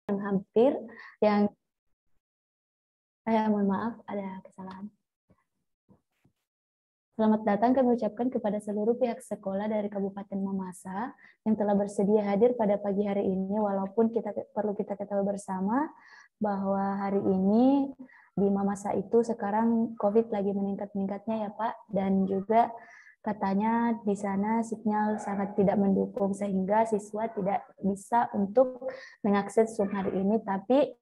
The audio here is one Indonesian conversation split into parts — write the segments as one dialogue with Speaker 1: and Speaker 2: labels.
Speaker 1: yang hampir yang mohon maaf ada kesalahan. Selamat datang kami ucapkan kepada seluruh pihak sekolah dari Kabupaten Mamasa yang telah bersedia hadir pada pagi hari ini, walaupun perlu kita ketahui bersama bahwa hari ini di Mamasa itu sekarang COVID lagi meningkat-meningkatnya ya Pak, dan juga katanya di sana sinyal sangat tidak mendukung sehingga siswa tidak bisa untuk mengakses Zoom hari ini, tapi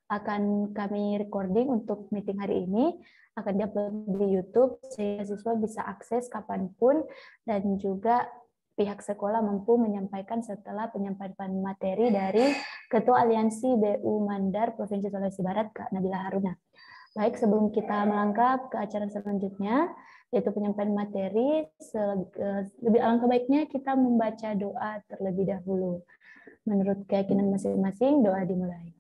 Speaker 1: akan kami recording untuk meeting hari ini, akan diupload di YouTube sehingga siswa bisa akses kapanpun, dan juga pihak sekolah mampu menyampaikan setelah penyampaian materi dari Ketua Aliansi BU Mandar Provinsi Sulawesi Barat, Kak Nabila Haruna. Baik, sebelum kita melangkah ke acara selanjutnya, yaitu penyampaian materi, lebih alangkah baiknya kita membaca doa terlebih dahulu. Menurut keyakinan masing-masing, doa dimulai.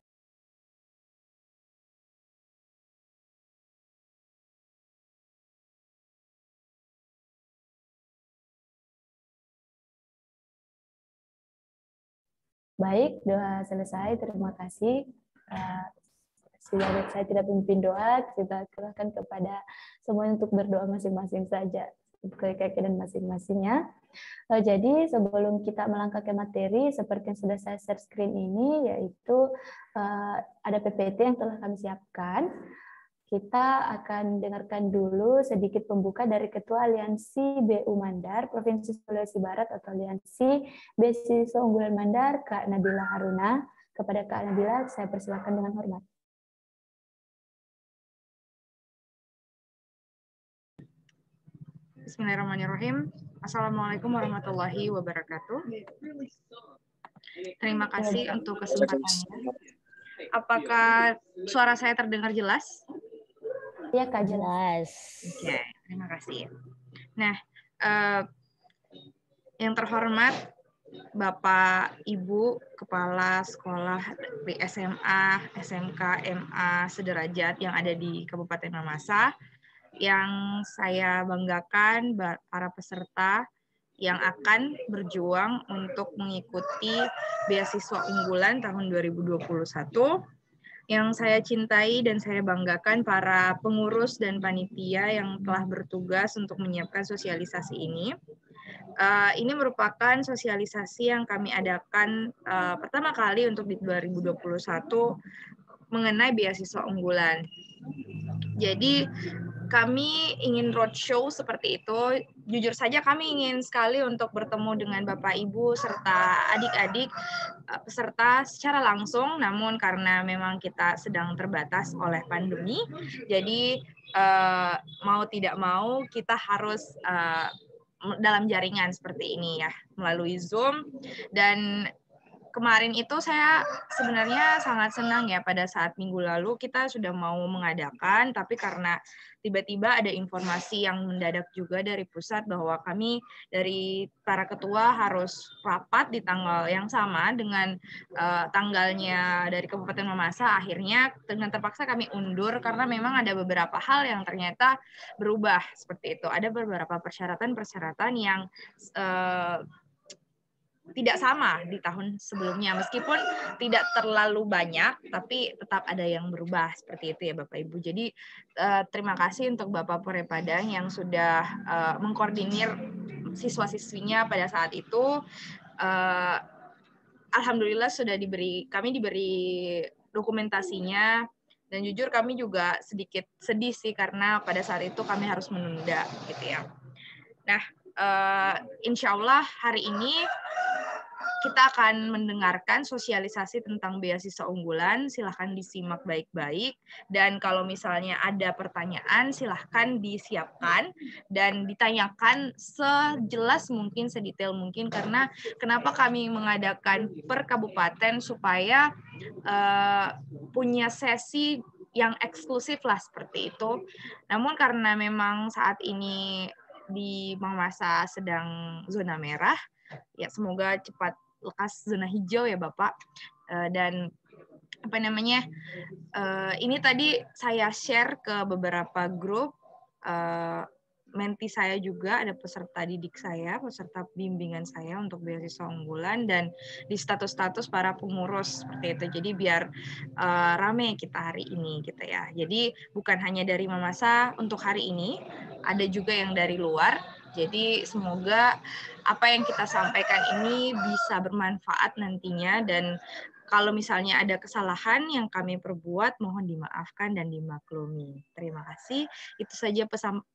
Speaker 1: Baik, doa selesai. Terima kasih. Saya tidak memimpin doa, kita serahkan kepada semuanya untuk berdoa masing-masing saja, keyakinan masing-masingnya. Jadi sebelum kita melangkah ke materi, seperti yang sudah saya share screen ini, yaitu ada PPT yang telah kami siapkan. Kita akan dengarkan dulu sedikit pembuka dari Ketua Aliansi BU Mandar Provinsi Sulawesi Barat atau Aliansi Beasiswa Unggulan Mandar, Kak Nabila Haruna. Kepada Kak Nabila, saya persilakan dengan hormat.
Speaker 2: Bismillahirrahmanirrahim. Assalamualaikum warahmatullahi wabarakatuh. Terima kasih untuk kesempatannya. Apakah suara saya terdengar jelas?
Speaker 1: Iya, Kak, jelas.
Speaker 2: Oke, terima kasih. Nah, yang terhormat Bapak, Ibu, Kepala Sekolah di SMA, SMK, MA sederajat yang ada di Kabupaten Mamasa, yang saya banggakan para peserta yang akan berjuang untuk mengikuti beasiswa unggulan tahun 2021. Yang saya cintai dan saya banggakan para pengurus dan panitia yang telah bertugas untuk menyiapkan sosialisasi ini. Ini merupakan sosialisasi yang kami adakan pertama kali untuk di 2021 mengenai beasiswa unggulan. Jadi kami ingin roadshow seperti itu. Jujur saja kami ingin sekali untuk bertemu dengan Bapak Ibu serta adik-adik peserta secara langsung, namun karena memang kita sedang terbatas oleh pandemi, jadi mau tidak mau kita harus dalam jaringan seperti ini ya, melalui Zoom. Dan kemarin itu saya sebenarnya sangat senang ya, pada saat minggu lalu kita sudah mau mengadakan, tapi karena tiba-tiba ada informasi yang mendadak juga dari pusat bahwa kami dari para ketua harus rapat di tanggal yang sama dengan tanggalnya dari Kabupaten Mamasa. Akhirnya dengan terpaksa kami undur karena memang ada beberapa hal yang ternyata berubah seperti itu. Ada beberapa persyaratan-persyaratan yang tidak sama di tahun sebelumnya, meskipun tidak terlalu banyak, tapi tetap ada yang berubah seperti itu ya Bapak Ibu. Jadi terima kasih untuk Bapak Pore Padang yang sudah mengkoordinir siswa-siswinya pada saat itu. Alhamdulillah kami diberi dokumentasinya, dan jujur kami juga sedikit sedih sih karena pada saat itu kami harus menunda gitu ya. Nah, insya Allah hari ini kita akan mendengarkan sosialisasi tentang beasiswa unggulan. Silahkan disimak baik-baik. Dan kalau misalnya ada pertanyaan, silahkan disiapkan dan ditanyakan sejelas mungkin, sedetail mungkin. Karena kenapa kami mengadakan per kabupaten, supaya punya sesi yang eksklusif lah seperti itu. Namun karena memang saat ini di Mamasa sedang zona merah, ya semoga cepat lekas zona hijau ya Bapak. Dan ini tadi saya share ke beberapa grup menti saya juga, ada peserta didik saya, peserta bimbingan saya untuk beasiswa unggulan, dan di status-status para pengurus seperti itu. Jadi biar rame kita hari ini gitu ya. Jadi bukan hanya dari Mamasa untuk hari ini, ada juga yang dari luar. Jadi semoga apa yang kita sampaikan ini bisa bermanfaat nantinya, dan kalau misalnya ada kesalahan yang kami perbuat, mohon dimaafkan dan dimaklumi. Terima kasih. Itu saja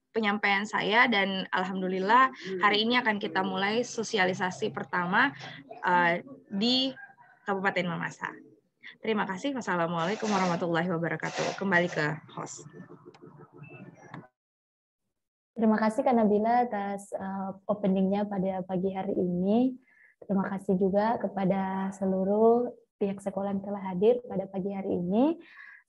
Speaker 2: penyampaian saya, dan alhamdulillah hari ini akan kita mulai sosialisasi pertama di Kabupaten Mamasa. Terima kasih. Wassalamualaikum warahmatullahi wabarakatuh. Kembali ke host.
Speaker 1: Terima kasih Kak Nabila atas openingnya pada pagi hari ini. Terima kasih juga kepada seluruh pihak sekolah yang telah hadir pada pagi hari ini.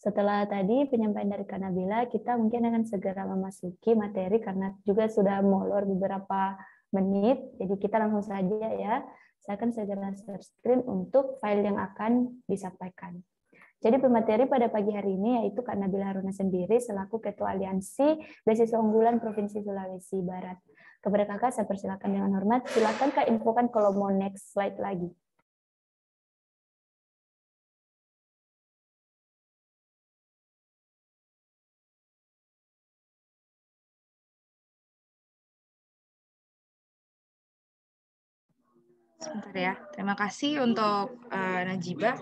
Speaker 1: Setelah tadi penyampaian dari Kak Nabila, kita mungkin akan segera memasuki materi karena juga sudah molor beberapa menit. Jadi kita langsung saja ya. Saya akan segera share screen untuk file yang akan disampaikan. Jadi pemateri pada pagi hari ini yaitu Kak Nabila Haruna sendiri selaku Ketua Aliansi Beasiswa Unggulan Provinsi Sulawesi Barat. Kepada Kakak saya persilakan dengan hormat. Silakan Kak infokan kalau mau next slide lagi.
Speaker 2: Sebentar ya. Terima kasih untuk Najibah.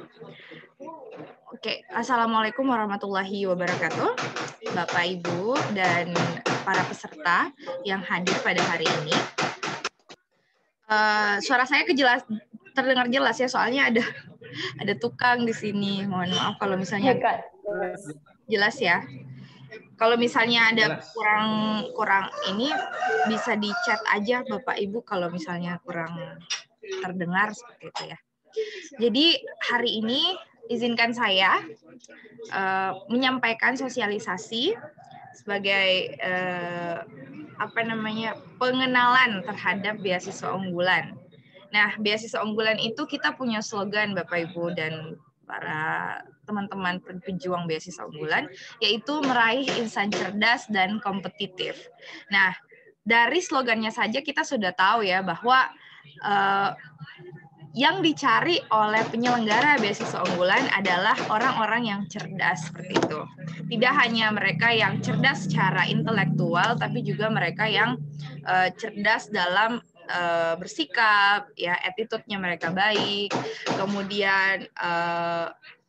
Speaker 2: Oke, Assalamualaikum warahmatullahi wabarakatuh, Bapak, Ibu, dan para peserta yang hadir pada hari ini. Suara saya terdengar jelas ya, soalnya ada tukang di sini. Mohon maaf kalau misalnya jelas ya. Kalau misalnya ada kurang ini, bisa di chat aja Bapak Ibu kalau misalnya kurang terdengar seperti itu ya. Jadi hari ini izinkan saya menyampaikan sosialisasi sebagai pengenalan terhadap beasiswa unggulan. Nah, beasiswa unggulan itu kita punya slogan Bapak Ibu dan para teman-teman pejuang beasiswa unggulan, yaitu meraih insan cerdas dan kompetitif. Nah, dari slogannya saja kita sudah tahu ya bahwa yang dicari oleh penyelenggara beasiswa unggulan adalah orang-orang yang cerdas seperti itu. Tidak hanya mereka yang cerdas secara intelektual, tapi juga mereka yang cerdas dalam bersikap, ya attitude-nya mereka baik, kemudian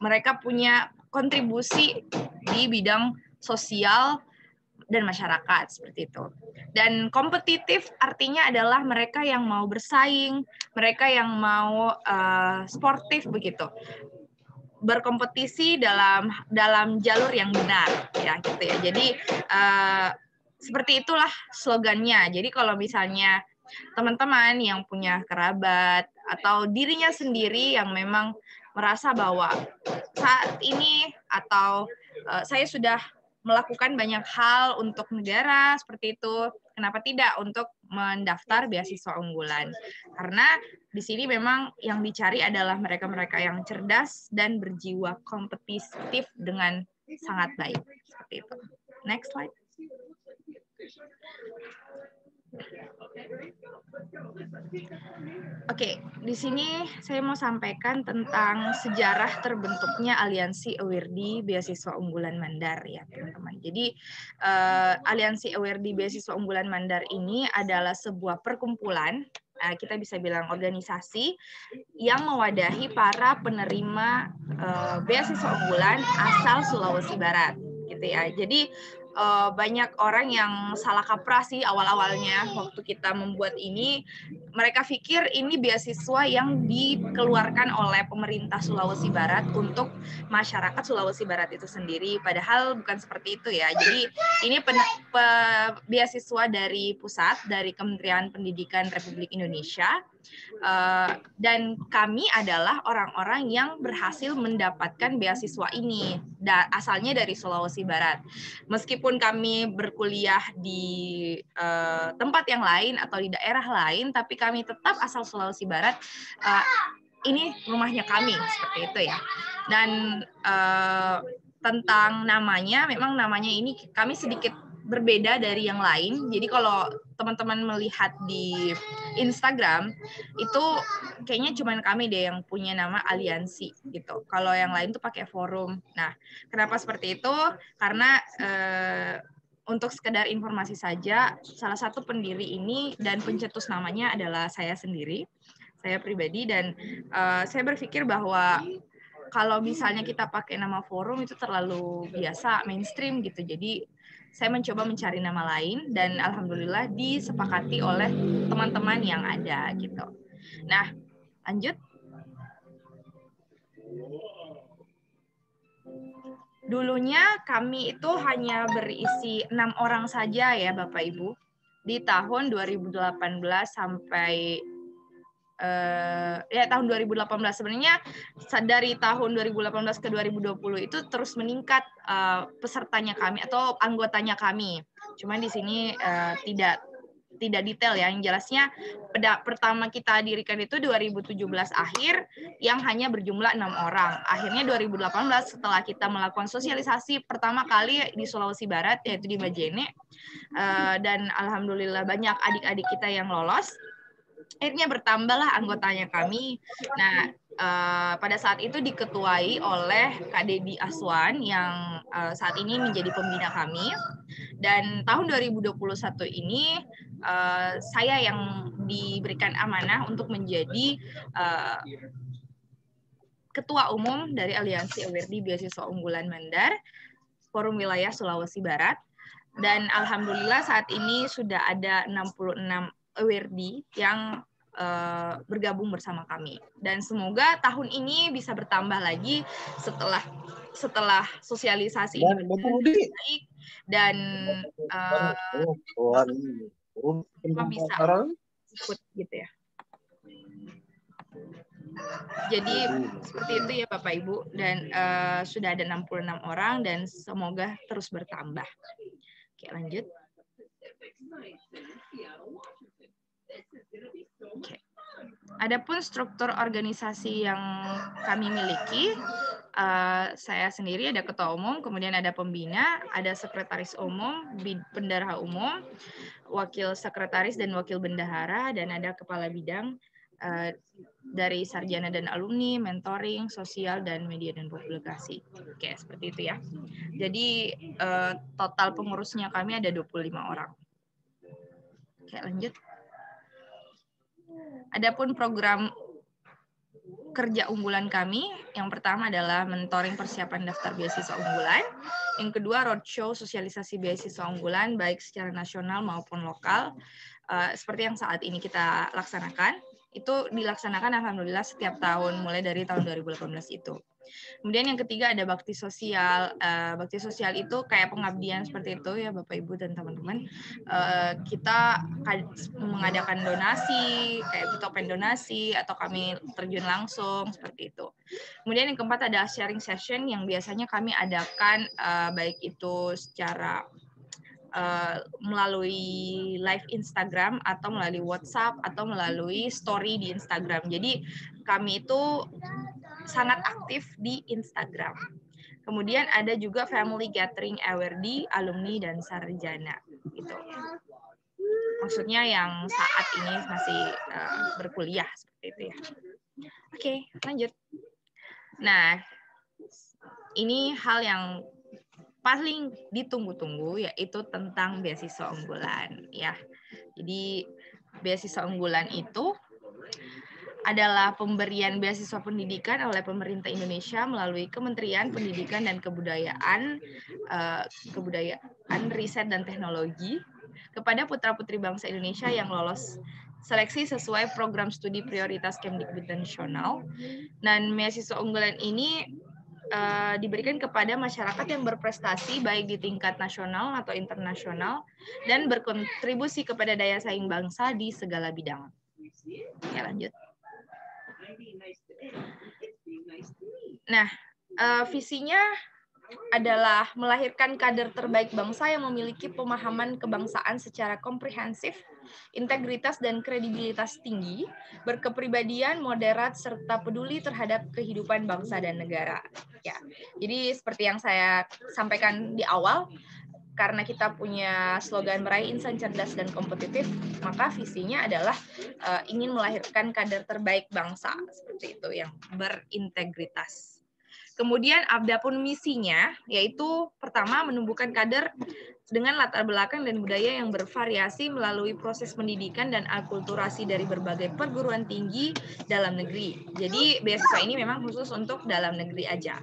Speaker 2: mereka punya kontribusi di bidang sosial dan masyarakat seperti itu. Dan kompetitif artinya adalah mereka yang mau bersaing, mereka yang mau sportif begitu, berkompetisi dalam jalur yang benar ya gitu ya. Jadi seperti itulah slogannya. Jadi kalau misalnya teman-teman yang punya kerabat atau dirinya sendiri yang memang merasa bahwa saat ini atau saya sudah melakukan banyak hal untuk negara seperti itu, kenapa tidak untuk mendaftar beasiswa unggulan? Karena di sini memang yang dicari adalah mereka-mereka yang cerdas dan berjiwa kompetitif dengan sangat baik seperti itu. Next slide. Oke, di sini saya mau sampaikan tentang sejarah terbentuknya Aliansi Awardee Beasiswa Unggulan Mandar ya teman-teman. Jadi Aliansi Awardee Beasiswa Unggulan Mandar ini adalah sebuah perkumpulan, kita bisa bilang organisasi yang mewadahi para penerima beasiswa unggulan asal Sulawesi Barat, gitu ya. Jadi banyak orang yang salah kaprah sih awal-awalnya waktu kita membuat ini. Mereka pikir ini beasiswa yang dikeluarkan oleh pemerintah Sulawesi Barat untuk masyarakat Sulawesi Barat itu sendiri. Padahal bukan seperti itu ya. Jadi ini beasiswa dari pusat, dari Kementerian Pendidikan Republik Indonesia. Dan kami adalah orang-orang yang berhasil mendapatkan beasiswa ini, asalnya dari Sulawesi Barat. Meskipun kami berkuliah di tempat yang lain atau di daerah lain, tapi kami tetap asal Sulawesi Barat. Ini rumahnya kami, seperti itu ya. Dan tentang namanya, memang namanya ini kami sedikit berbeda dari yang lain. Jadi kalau teman-teman melihat di Instagram itu kayaknya cuma kami deh yang punya nama aliansi gitu. Kalau yang lain tuh pakai forum. Nah, kenapa seperti itu? Karena untuk sekedar informasi saja, salah satu pendiri ini dan pencetus namanya adalah saya sendiri, saya pribadi, dan saya berpikir bahwa kalau misalnya kita pakai nama forum itu terlalu biasa, mainstream gitu. Jadi saya mencoba mencari nama lain dan alhamdulillah disepakati oleh teman-teman yang ada gitu. Nah, lanjut. Dulunya kami itu hanya berisi 6 orang saja ya Bapak Ibu. Di tahun 2018 sampai tahun 2018 sebenarnya dari tahun 2018 ke 2020 itu terus meningkat pesertanya kami atau anggotanya kami. Cuman di sini tidak detail ya. Yang jelasnya pertama kita dirikan itu 2017 akhir yang hanya berjumlah 6 orang. Akhirnya 2018 setelah kita melakukan sosialisasi pertama kali di Sulawesi Barat yaitu di Majene, dan alhamdulillah banyak adik-adik kita yang lolos. Akhirnya bertambahlah anggotanya kami. Nah, pada saat itu diketuai oleh Kak Dedi Aswan yang saat ini menjadi pembina kami. Dan tahun 2021 ini saya yang diberikan amanah untuk menjadi Ketua Umum dari Aliansi Awerdi Beasiswa Unggulan Mandar Forum Wilayah Sulawesi Barat. Dan alhamdulillah saat ini sudah ada 66 Awerdi yang bergabung bersama kami. Dan semoga tahun ini bisa bertambah lagi setelah sosialisasi ini baik dan bisa ikut gitu ya. Jadi seperti itu ya Bapak Ibu, dan sudah ada 66 orang dan semoga terus bertambah. Oke, lanjut. Oke. Adapun struktur organisasi yang kami miliki, saya sendiri ada ketua umum, kemudian ada pembina, ada sekretaris umum, bendahara umum, wakil sekretaris dan wakil bendahara, dan ada kepala bidang dari sarjana dan alumni, mentoring, sosial, dan media dan publikasi. Oke, seperti itu ya. Jadi total pengurusnya kami ada 25 orang. Oke, lanjut. Adapun program kerja unggulan kami, yang pertama adalah mentoring persiapan daftar beasiswa unggulan. Yang kedua, roadshow sosialisasi beasiswa unggulan, baik secara nasional maupun lokal. Seperti yang saat ini kita laksanakan. Itu dilaksanakan alhamdulillah setiap tahun, mulai dari tahun 2018 itu. Kemudian yang ketiga ada bakti sosial. Bakti sosial itu kayak pengabdian seperti itu ya Bapak Ibu dan teman-teman. Kita mengadakan donasi, kayak kita open donasi atau kami terjun langsung seperti itu. Kemudian yang keempat ada sharing session yang biasanya kami adakan baik itu secara melalui live Instagram atau melalui WhatsApp atau melalui story di Instagram. Jadi kami itu sangat aktif di Instagram. Kemudian ada juga family gathering Awerdi, alumni dan sarjana. Gitu. Maksudnya yang saat ini masih berkuliah seperti itu ya. Oke, lanjut. Nah, ini hal yang paling ditunggu-tunggu yaitu tentang beasiswa unggulan ya. Jadi beasiswa unggulan itu adalah pemberian beasiswa pendidikan oleh pemerintah Indonesia melalui Kementerian Pendidikan dan Kebudayaan, Riset dan Teknologi kepada putra-putri bangsa Indonesia yang lolos seleksi sesuai program studi prioritas Kemdikbud nasional. Dan beasiswa unggulan ini diberikan kepada masyarakat yang berprestasi baik di tingkat nasional atau internasional dan berkontribusi kepada daya saing bangsa di segala bidang. Oke, lanjut. Nah, visinya adalah melahirkan kader terbaik bangsa yang memiliki pemahaman kebangsaan secara komprehensif, integritas dan kredibilitas tinggi, berkepribadian moderat serta peduli terhadap kehidupan bangsa dan negara. Ya, jadi seperti yang saya sampaikan di awal, karena kita punya slogan meraih insan cerdas dan kompetitif, maka visinya adalah ingin melahirkan kader terbaik bangsa, seperti itu, yang berintegritas. Kemudian adapun misinya, yaitu pertama menumbuhkan kader dengan latar belakang dan budaya yang bervariasi melalui proses pendidikan dan akulturasi dari berbagai perguruan tinggi dalam negeri. Jadi beasiswa ini memang khusus untuk dalam negeri aja.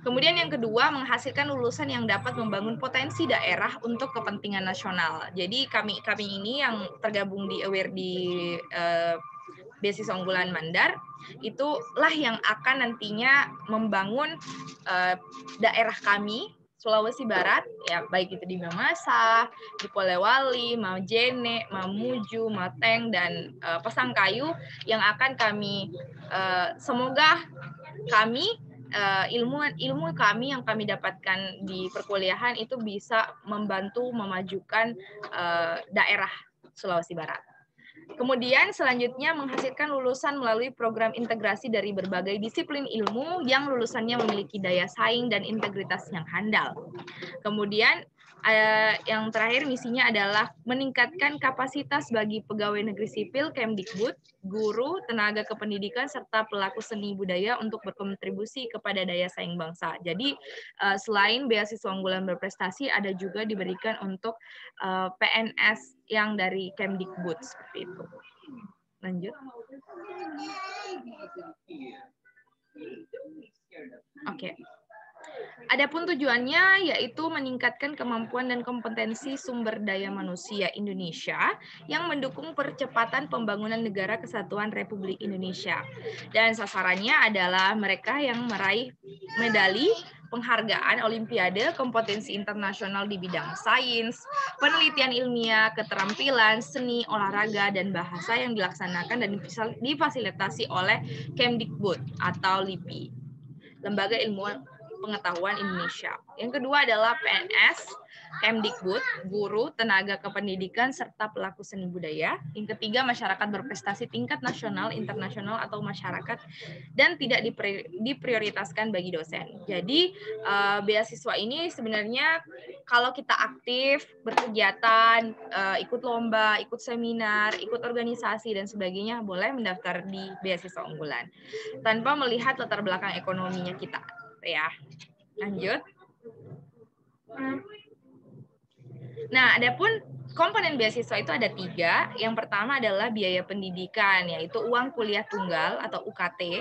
Speaker 2: Kemudian yang kedua, menghasilkan lulusan yang dapat membangun potensi daerah untuk kepentingan nasional. Jadi kami ini yang tergabung di Aware di Beasiswa Unggulan Mandar, itulah yang akan nantinya membangun daerah kami, Sulawesi Barat, ya baik itu di Mamasa, di Polewali, Majene, Mamuju, Mateng, dan Pasangkayu, yang akan kami, semoga kami, ilmu kami yang kami dapatkan di perkuliahan itu bisa membantu memajukan daerah Sulawesi Barat. Kemudian selanjutnya menghasilkan lulusan melalui program integrasi dari berbagai disiplin ilmu yang lulusannya memiliki daya saing dan integritas yang handal. Kemudian yang terakhir misinya adalah meningkatkan kapasitas bagi pegawai negeri sipil, Kemdikbud, guru, tenaga kependidikan, serta pelaku seni budaya untuk berkontribusi kepada daya saing bangsa. Jadi selain beasiswa unggulan berprestasi, ada juga diberikan untuk PNS yang dari Kemdikbud, seperti itu. Lanjut. Oke. Adapun tujuannya yaitu meningkatkan kemampuan dan kompetensi sumber daya manusia Indonesia yang mendukung percepatan pembangunan Negara Kesatuan Republik Indonesia. Dan sasarannya adalah mereka yang meraih medali penghargaan Olimpiade, kompetensi internasional di bidang sains, penelitian ilmiah, keterampilan, seni, olahraga, dan bahasa yang dilaksanakan dan difasilitasi oleh Kemdikbud atau LIPI, Lembaga Ilmu Pengetahuan Indonesia. Yang kedua adalah PNS, Kemdikbud, guru, tenaga kependidikan, serta pelaku seni budaya. Yang ketiga, masyarakat berprestasi tingkat nasional, internasional, atau masyarakat, dan tidak diprioritaskan bagi dosen. Jadi, beasiswa ini sebenarnya kalau kita aktif, berkegiatan, ikut lomba, ikut seminar, ikut organisasi, dan sebagainya, boleh mendaftar di beasiswa unggulan. Tanpa melihat latar belakang ekonominya kita. Ya, lanjut. Nah, adapun komponen beasiswa itu ada 3. Yang pertama adalah biaya pendidikan, yaitu uang kuliah tunggal atau UKT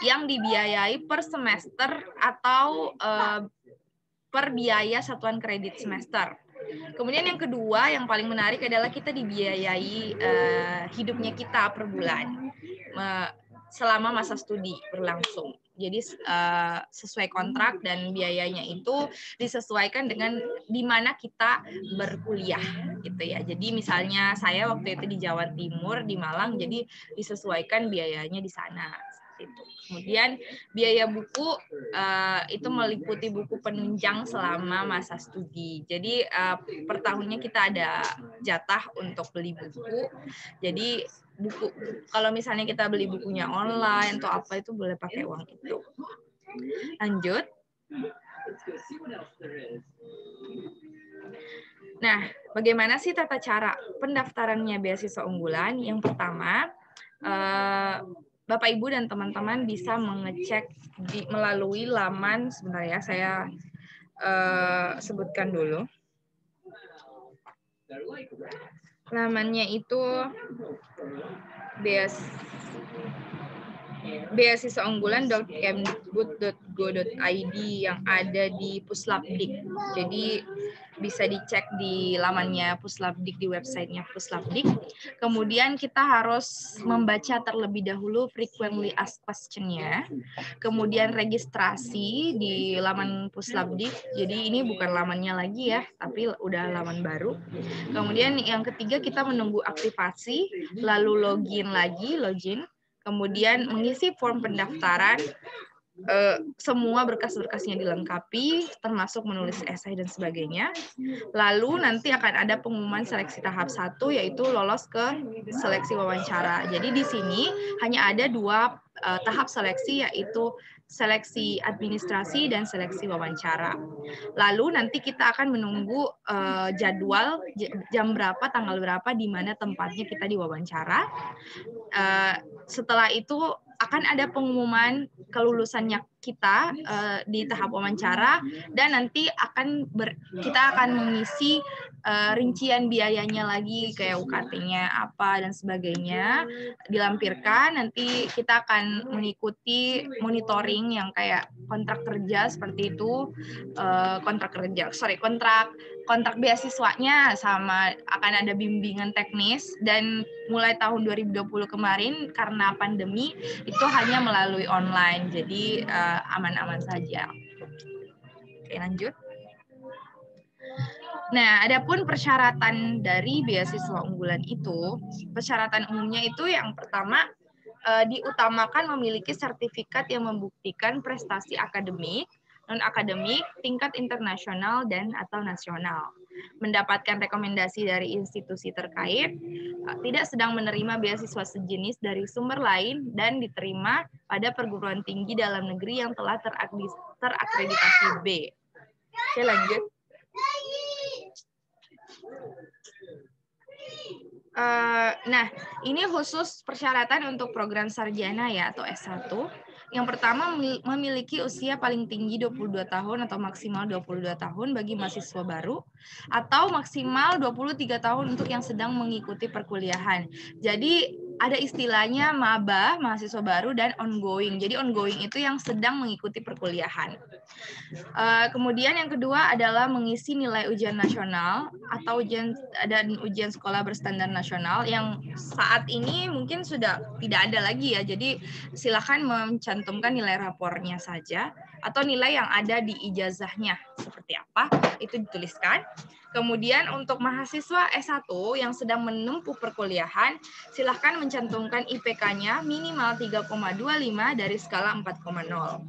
Speaker 2: yang dibiayai per semester atau per biaya satuan kredit semester. Kemudian yang kedua, yang paling menarik adalah kita dibiayai hidupnya kita per bulan selama masa studi berlangsung. Jadi sesuai kontrak dan biayanya itu disesuaikan dengan di mana kita berkuliah gitu ya. Jadi misalnya saya waktu itu di Jawa Timur di Malang, jadi disesuaikan biayanya di sana. Itu. Kemudian biaya buku itu meliputi buku penunjang selama masa studi. Jadi per tahunnya kita ada jatah untuk beli buku. Jadi buku kalau misalnya kita beli bukunya online atau apa itu boleh pakai uang itu. Lanjut. Nah, bagaimana sih tata cara pendaftarannya beasiswa unggulan? Yang pertama, Bapak Ibu dan teman-teman bisa mengecek melalui laman, sebentar ya, saya sebutkan dulu. Lamannya itu beasiswaunggulan.kemdikbud.go.id yang ada di Puslapdik. Jadi bisa dicek di lamannya Puslapdik, di websitenya Puslapdik. Kemudian kita harus membaca terlebih dahulu frequently asked question-nya. Kemudian registrasi di laman Puslapdik. Jadi ini bukan lamannya lagi ya, tapi udah laman baru. Kemudian yang ketiga kita menunggu aktivasi, lalu login. Kemudian mengisi form pendaftaran, semua berkas-berkasnya dilengkapi, termasuk menulis esai dan sebagainya. Lalu nanti akan ada pengumuman seleksi tahap 1, yaitu lolos ke seleksi wawancara. Jadi di sini hanya ada 2 tahap seleksi, yaitu seleksi administrasi, dan seleksi wawancara. Lalu nanti kita akan menunggu jadwal jam berapa, tanggal berapa, di mana tempatnya kita diwawancara. Setelah itu akan ada pengumuman kelulusannya kita di tahap wawancara, dan nanti kita akan mengisi rincian biayanya lagi, kayak UKT-nya apa dan sebagainya dilampirkan. Nanti kita akan mengikuti monitoring yang kayak kontrak kerja seperti itu, kontrak beasiswanya, sama akan ada bimbingan teknis. Dan mulai tahun 2020 kemarin karena pandemi itu hanya melalui online, jadi aman-aman saja. Oke, lanjut. Nah, adapun persyaratan dari beasiswa unggulan itu, persyaratan umumnya itu yang pertama, diutamakan memiliki sertifikat yang membuktikan prestasi akademik, non-akademik, tingkat internasional dan atau nasional, mendapatkan rekomendasi dari institusi terkait, tidak sedang menerima beasiswa sejenis dari sumber lain, dan diterima pada perguruan tinggi dalam negeri yang telah terakreditasi B. Oke, lanjut. Nah, ini khusus persyaratan untuk program sarjana ya, atau S1. Yang pertama, memiliki usia paling tinggi 22 tahun atau maksimal 22 tahun bagi mahasiswa baru, atau maksimal 23 tahun untuk yang sedang mengikuti perkuliahan. Jadi ada istilahnya maba, mahasiswa baru, dan ongoing. Jadi ongoing itu yang sedang mengikuti perkuliahan. Kemudian yang kedua adalah mengisi nilai ujian nasional atau ujian sekolah berstandar nasional, yang saat ini mungkin sudah tidak ada lagi ya. Jadi silakan mencantumkan nilai rapornya saja atau nilai yang ada di ijazahnya seperti apa, itu dituliskan. Kemudian untuk mahasiswa S1 yang sedang menempuh perkuliahan, silahkan mencantumkan IPK-nya minimal 3,25 dari skala 4,0.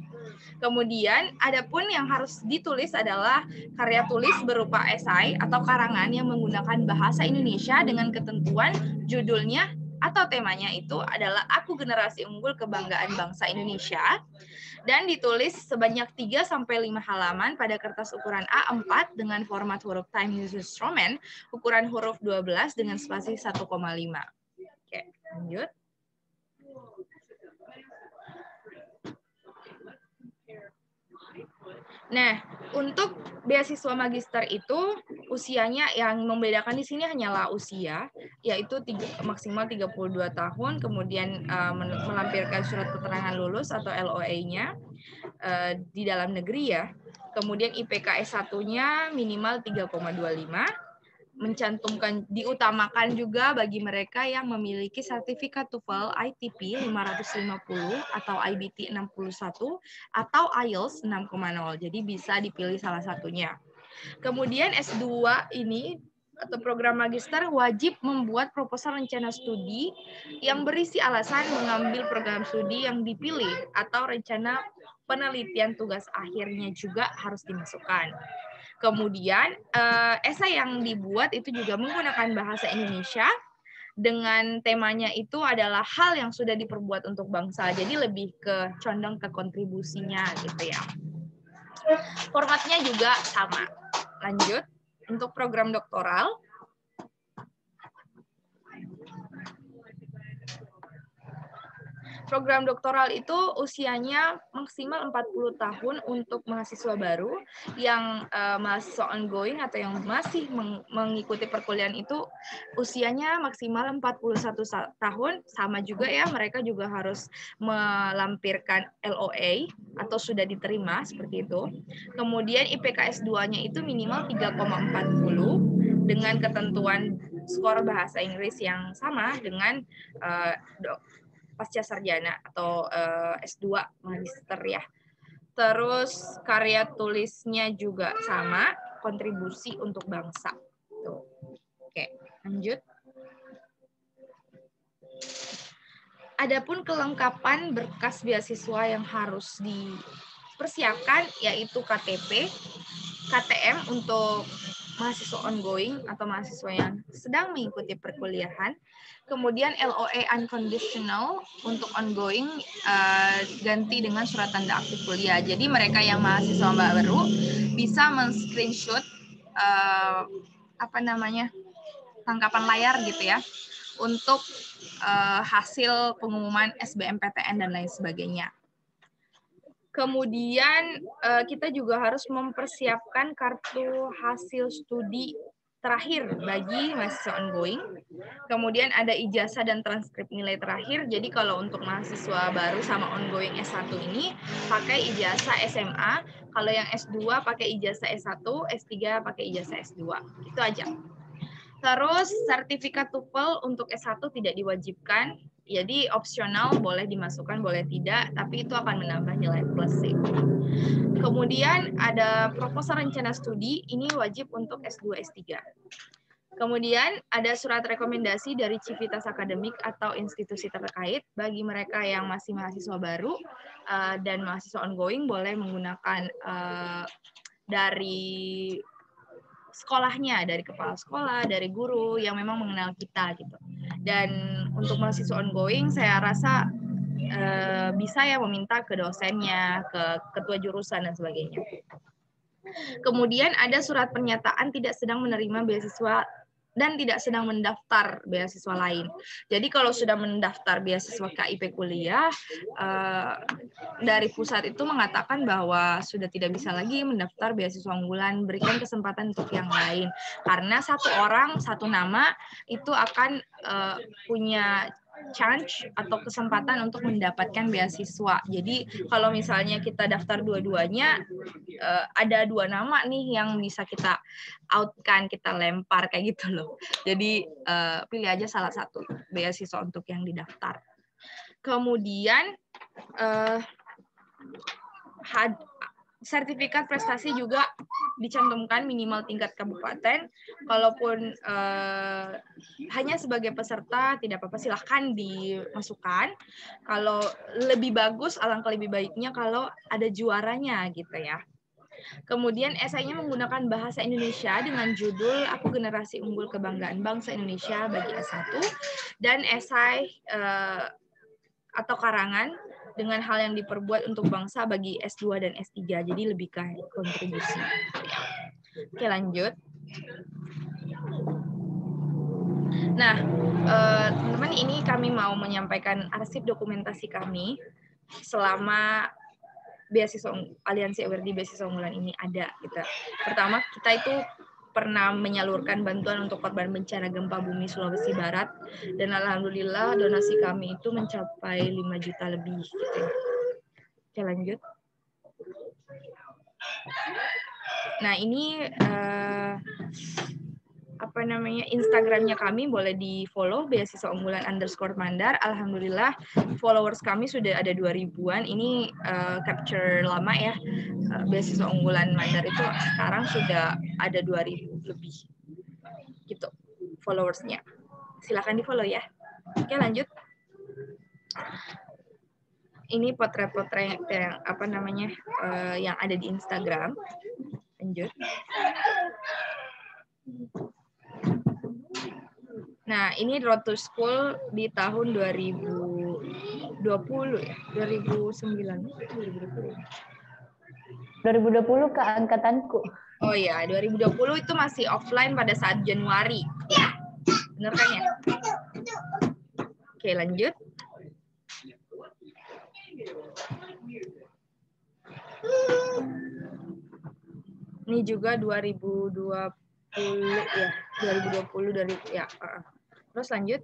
Speaker 2: Kemudian, adapun yang harus ditulis adalah karya tulis berupa esai atau karangan yang menggunakan bahasa Indonesia dengan ketentuan judulnya atau temanya itu adalah Aku Generasi Unggul Kebanggaan Bangsa Indonesia, dan ditulis sebanyak 3-5 halaman pada kertas ukuran A4 dengan format huruf Times New Roman, ukuran huruf 12 dengan spasi 1,5. Oke, lanjut. Nah, untuk beasiswa magister itu usianya yang membedakan di sini hanyalah usia, yaitu maksimal 32 tahun, kemudian melampirkan surat keterangan lulus atau LOA-nya di dalam negeri ya. Kemudian IPK S1-nya minimal 3,25. Diutamakan juga bagi mereka yang memiliki sertifikat TOEFL ITP 550 atau IBT 61 atau IELTS 6,0. Jadi bisa dipilih salah satunya. Kemudian S2 ini atau program magister wajib membuat proposal rencana studi yang berisi alasan mengambil program studi yang dipilih, atau rencana penelitian tugas akhirnya juga harus dimasukkan. Kemudian esai yang dibuat itu juga menggunakan bahasa Indonesia dengan temanya itu adalah hal yang sudah diperbuat untuk bangsa. Jadi lebih condong ke kontribusinya gitu ya. Formatnya juga sama. Lanjut, untuk program doktoral. Program doktoral itu usianya maksimal 40 tahun untuk mahasiswa baru, yang mahasiswa ongoing atau yang masih mengikuti perkuliahan itu usianya maksimal 41 tahun, sama juga ya, mereka juga harus melampirkan LOA atau sudah diterima seperti itu. Kemudian IPK S2-nya itu minimal 3,40 dengan ketentuan skor bahasa Inggris yang sama dengan pasca sarjana atau S2 magister ya. Terus karya tulisnya juga sama, kontribusi untuk bangsa. Tuh. Oke, lanjut. Adapun kelengkapan berkas beasiswa yang harus dipersiapkan yaitu KTP, KTM untuk mahasiswa ongoing atau mahasiswa yang sedang mengikuti perkuliahan. Kemudian LOE unconditional untuk ongoing ganti dengan surat tanda aktif kuliah. Jadi mereka yang mahasiswa baru bisa men-screenshot tangkapan layar gitu ya untuk hasil pengumuman SBMPTN dan lain sebagainya. Kemudian kita juga harus mempersiapkan kartu hasil studi terakhir bagi mahasiswa ongoing. Kemudian ada ijazah dan transkrip nilai terakhir. Jadi kalau untuk mahasiswa baru sama ongoing S1 ini pakai ijazah SMA. Kalau yang S2 pakai ijazah S1, S3 pakai ijazah S2. Itu aja. Terus sertifikat TOEFL untuk S1 tidak diwajibkan. Jadi opsional, boleh dimasukkan, boleh tidak, tapi itu akan menambah nilai plus sih. Kemudian ada proposal rencana studi, ini wajib untuk S2, S3. Kemudian ada surat rekomendasi dari Civitas Akademik atau institusi terkait bagi mereka yang masih mahasiswa baru dan mahasiswa ongoing boleh menggunakan dari sekolahnya, dari kepala sekolah, dari guru yang memang mengenal kita gitu. Dan untuk mahasiswa ongoing saya rasa bisa ya meminta ke dosennya, ke ketua jurusan dan sebagainya. Kemudian ada surat pernyataan tidak sedang menerima beasiswa dan tidak sedang mendaftar beasiswa lain. Jadi kalau sudah mendaftar beasiswa KIP kuliah, dari pusat itu mengatakan bahwa sudah tidak bisa lagi mendaftar beasiswa unggulan, berikan kesempatan untuk yang lain. Karena satu orang, satu nama itu akan punya chance atau kesempatan untuk mendapatkan beasiswa. Jadi kalau misalnya kita daftar dua-duanya, ada dua nama nih yang bisa kita outkan, kita lempar kayak gitu loh. Jadi pilih aja salah satu beasiswa untuk yang didaftar. Kemudian sertifikat prestasi juga dicantumkan minimal tingkat kabupaten. Kalaupun hanya sebagai peserta tidak apa-apa, silahkan dimasukkan. Kalau lebih bagus, alangkah lebih baiknya kalau ada juaranya gitu ya. Kemudian esainya menggunakan bahasa Indonesia dengan judul Aku Generasi Unggul Kebanggaan Bangsa Indonesia bagi S1 dan esai atau karangan dengan hal yang diperbuat untuk bangsa bagi S2 dan S3. Jadi lebih ke kontribusi. Oke, lanjut. Nah, teman-teman, ini kami mau menyampaikan arsip dokumentasi kami selama beasiswa Aliansi Awardee Beasiswa Unggulan ini ada. Gitu. Pertama, kita itu pernah menyalurkan bantuan untuk korban bencana gempa bumi Sulawesi Barat, dan alhamdulillah donasi kami itu mencapai 5 juta lebih. Gitu. Oke, lanjut. Nah, ini Instagramnya kami boleh di follow, beasiswa unggulan _mandar. Alhamdulillah followers kami sudah ada 2000-an. Ini capture lama ya. Beasiswa unggulan Mandar itu sekarang sudah ada 2000 lebih gitu followersnya. Silakan di follow ya. Oke, lanjut. Ini potret-potret yang yang ada di Instagram. Lanjut. Nah, ini Road to School di tahun 2020 ya,
Speaker 1: 2020 ke angkatanku.
Speaker 2: Oh ya, 2020 itu masih offline pada saat Januari. Ya. Benar kan ya? Oke, lanjut. Ini juga 2020 ya, 2020 dari ya. Terus lanjut.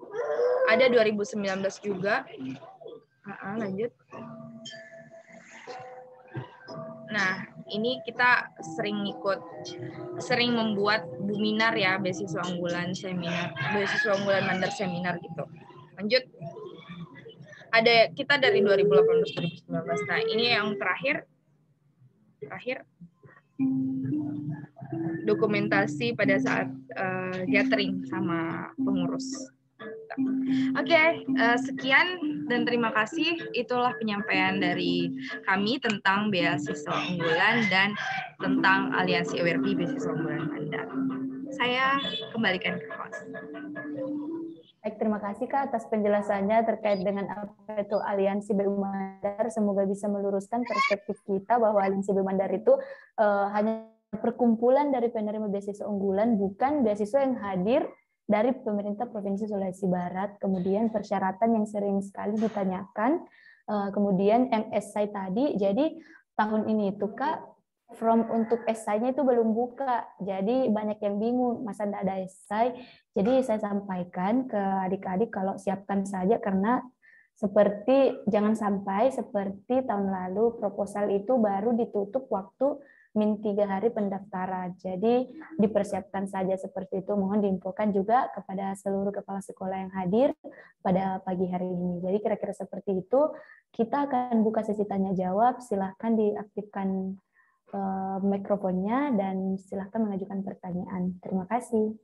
Speaker 2: Ada 2019 juga. Lanjut. Nah, ini kita sering membuat buminar ya, beasiswa unggulan seminar, beasiswa unggulan Mandar seminar gitu. Lanjut. Ada kita dari 2018 2019. Nah, ini yang terakhir dokumentasi pada saat gathering sama pengurus. Oke, sekian dan terima kasih. Itulah penyampaian dari kami tentang beasiswa unggulan dan tentang Aliansi AWRP Beasiswa Unggulan Mandar. Saya kembalikan ke host.
Speaker 1: Baik, terima kasih Kak atas penjelasannya terkait dengan apa itu Aliansi BU Mandar. Semoga bisa meluruskan perspektif kita bahwa Aliansi BU Mandar itu hanya perkumpulan dari penerima beasiswa unggulan, bukan beasiswa yang hadir dari pemerintah Provinsi Sulawesi Barat. Kemudian persyaratan yang sering sekali ditanyakan, kemudian MSI tadi, jadi tahun ini itu Kak, form untuk esainya itu belum buka, jadi banyak yang bingung, masa tidak ada esai. Jadi saya sampaikan ke adik-adik kalau siapkan saja, karena jangan sampai seperti tahun lalu proposal itu baru ditutup waktu min 3 hari pendaftaran. Jadi dipersiapkan saja seperti itu. Mohon diinfokan juga kepada seluruh kepala sekolah yang hadir pada pagi hari ini. Jadi kira-kira seperti itu. Kita akan buka sesi tanya jawab. Silahkan diaktifkan mikrofonnya dan silahkan mengajukan pertanyaan. Terima kasih.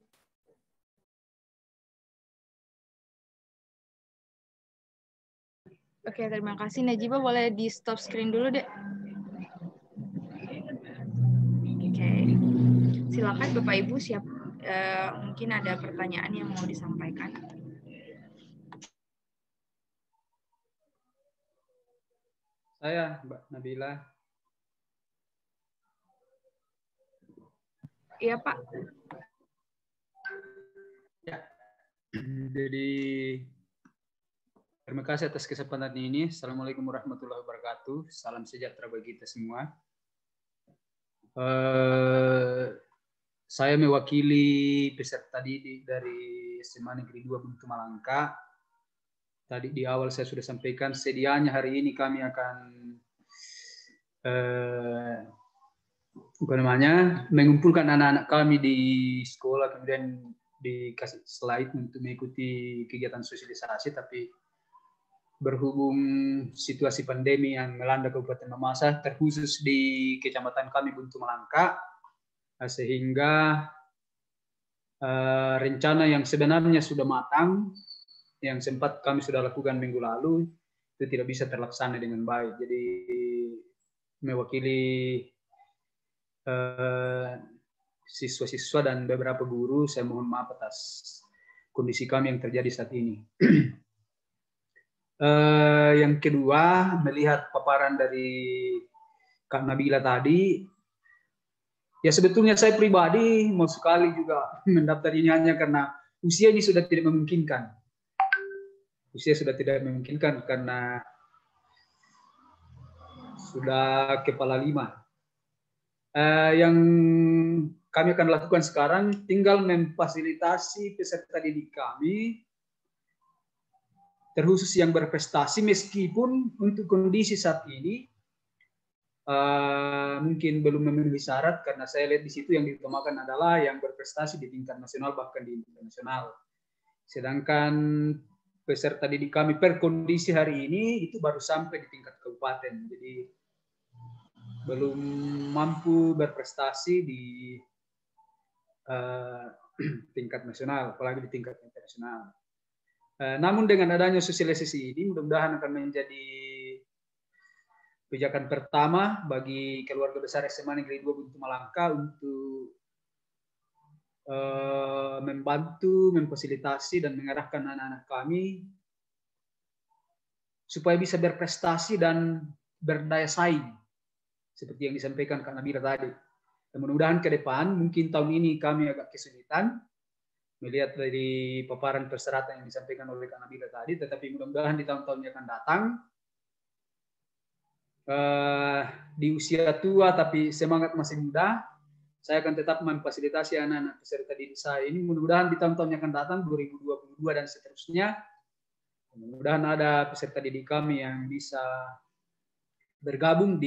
Speaker 2: Oke, terima kasih. Najibah, boleh di stop screen dulu, Dek. Oke, silakan Bapak Ibu, siap. Mungkin ada pertanyaan yang mau disampaikan.
Speaker 3: Saya, Mbak Nabila.
Speaker 2: Iya, Pak.
Speaker 3: Ya, jadi terima kasih atas kesempatan ini. Assalamualaikum warahmatullahi wabarakatuh. Salam sejahtera bagi kita semua. Saya mewakili peserta didik dari SMA Negeri 2 Buntu Malangka. Tadi di awal saya sudah sampaikan, sedianya hari ini kami akan mengumpulkan anak-anak kami di sekolah, kemudian dikasih slide untuk mengikuti kegiatan sosialisasi, tapi berhubung situasi pandemi yang melanda Kabupaten Mamasa, terkhusus di kecamatan kami Buntu Malangka, sehingga rencana yang sebenarnya sudah matang, yang sempat kami sudah lakukan minggu lalu, itu tidak bisa terlaksana dengan baik. Jadi mewakili siswa-siswa dan beberapa guru, saya mohon maaf atas kondisi kami yang terjadi saat ini. Yang kedua, melihat paparan dari Kak Nabila tadi, ya sebetulnya saya pribadi mau sekali juga mendaftar ini hanya karena usia ini sudah tidak memungkinkan. Usia sudah tidak memungkinkan karena sudah kepala 5. Yang kami akan lakukan sekarang tinggal memfasilitasi peserta didik kami, terkhusus yang berprestasi, meskipun untuk kondisi saat ini mungkin belum memenuhi syarat, karena saya lihat di situ yang diutamakan adalah yang berprestasi di tingkat nasional bahkan di internasional. Sedangkan peserta didik kami per kondisi hari ini itu baru sampai di tingkat kabupaten, jadi belum mampu berprestasi di tingkat nasional, apalagi di tingkat internasional. Namun dengan adanya sosialisasi ini, mudah-mudahan akan menjadi pijakan pertama bagi keluarga besar SMA Negeri 2 Buntu Malangka untuk membantu, memfasilitasi dan mengarahkan anak-anak kami supaya bisa berprestasi dan berdaya saing seperti yang disampaikan Kak Nabila tadi. Dan mudah-mudahan ke depan, mungkin tahun ini kami agak kesulitan melihat dari paparan persyaratan yang disampaikan oleh Kak Nabila tadi, tetapi mudah-mudahan di tahun-tahun yang akan datang, di usia tua tapi semangat masih muda, saya akan tetap memfasilitasi anak-anak peserta didik saya ini. Mudah-mudahan di tahun-tahun yang akan datang, 2022 dan seterusnya, mudah-mudahan ada peserta didik kami yang bisa bergabung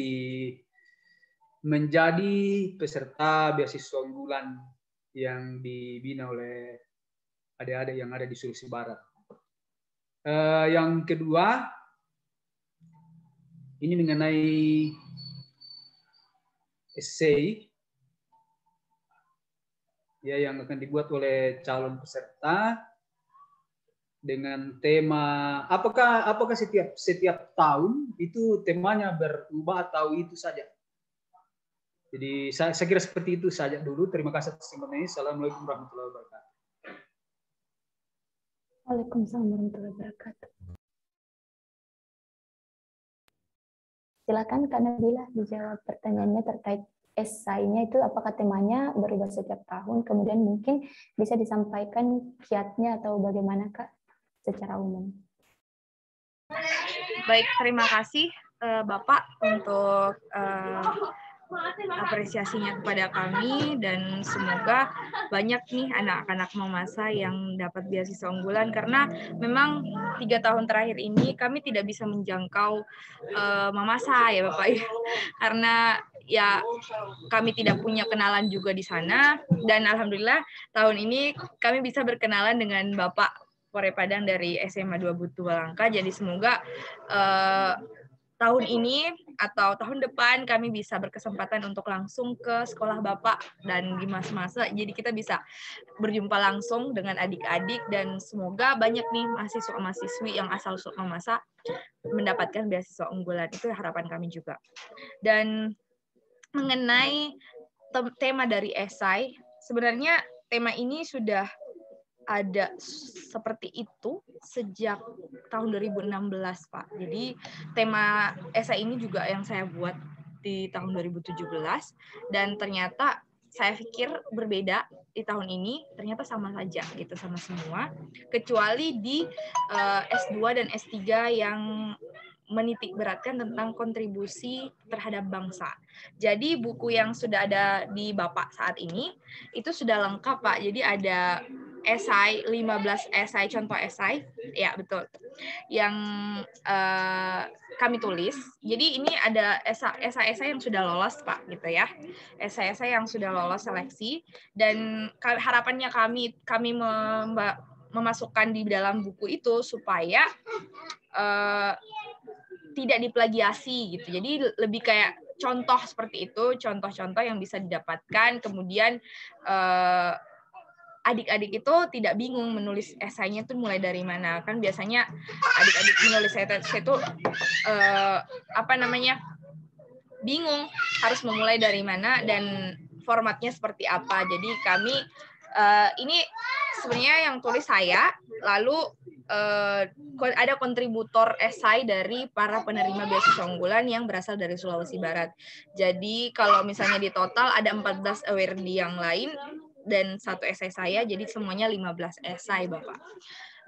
Speaker 3: menjadi peserta beasiswa unggulan yang dibina oleh adik-adik yang ada di Sulawesi Barat. Yang kedua, ini mengenai essay ya, yang akan dibuat oleh calon peserta dengan tema apakah setiap tahun itu temanya berubah atau itu saja. Jadi saya kira seperti itu saja dulu. Terima kasih atas informasinya. Assalamualaikum warahmatullahi wabarakatuh.
Speaker 1: Waalaikumsalam warahmatullahi wabarakatuh. Silakan Kak Nabila dijawab pertanyaannya terkait esainya itu apakah temanya berubah setiap tahun, kemudian mungkin bisa disampaikan kiatnya atau bagaimana Kak secara umum.
Speaker 2: Baik, terima kasih Bapak untuk apresiasinya kepada kami, dan semoga banyak nih anak-anak Mamasa yang dapat beasiswa unggulan, karena memang 3 tahun terakhir ini kami tidak bisa menjangkau Mamasa ya Bapak ya, karena ya kami tidak punya kenalan juga di sana, dan alhamdulillah tahun ini kami bisa berkenalan dengan Bapak Pore Padang dari SMA 2 Butuh Balangka. Jadi semoga tahun ini atau tahun depan kami bisa berkesempatan untuk langsung ke sekolah Bapak dan di masa-masa, jadi kita bisa berjumpa langsung dengan adik-adik, dan semoga banyak nih mahasiswa-mahasiswi yang asal Mamasa mendapatkan beasiswa unggulan. Itu harapan kami juga. Dan mengenai tema dari esai, sebenarnya tema ini sudah ada seperti itu sejak tahun 2016, Pak. Jadi tema esai ini juga yang saya buat di tahun 2017, dan ternyata saya pikir berbeda di tahun ini, ternyata sama saja gitu, sama semua, kecuali di S2 dan S3 yang menitik beratkan tentang kontribusi terhadap bangsa. Jadi buku yang sudah ada di Bapak saat ini itu sudah lengkap, Pak. Jadi ada esai, 15 esai, contoh esai, ya betul, yang kami tulis. Jadi ini ada esai-esai yang sudah lolos, Pak, gitu ya. Esai-esai yang sudah lolos seleksi, dan harapannya kami memasukkan di dalam buku itu supaya tidak diplagiasi gitu. Jadi lebih kayak contoh seperti itu, contoh-contoh yang bisa didapatkan, kemudian adik-adik itu tidak bingung menulis esainya itu mulai dari mana. Kan biasanya adik-adik menulis esai itu bingung harus memulai dari mana dan formatnya seperti apa. Jadi kami ini sebenarnya yang tulis saya, lalu ada kontributor esai dari para penerima beasiswa unggulan yang berasal dari Sulawesi Barat. Jadi kalau misalnya di total ada 14 awardee yang lain dan 1 esai saya, jadi semuanya 15 esai, Bapak.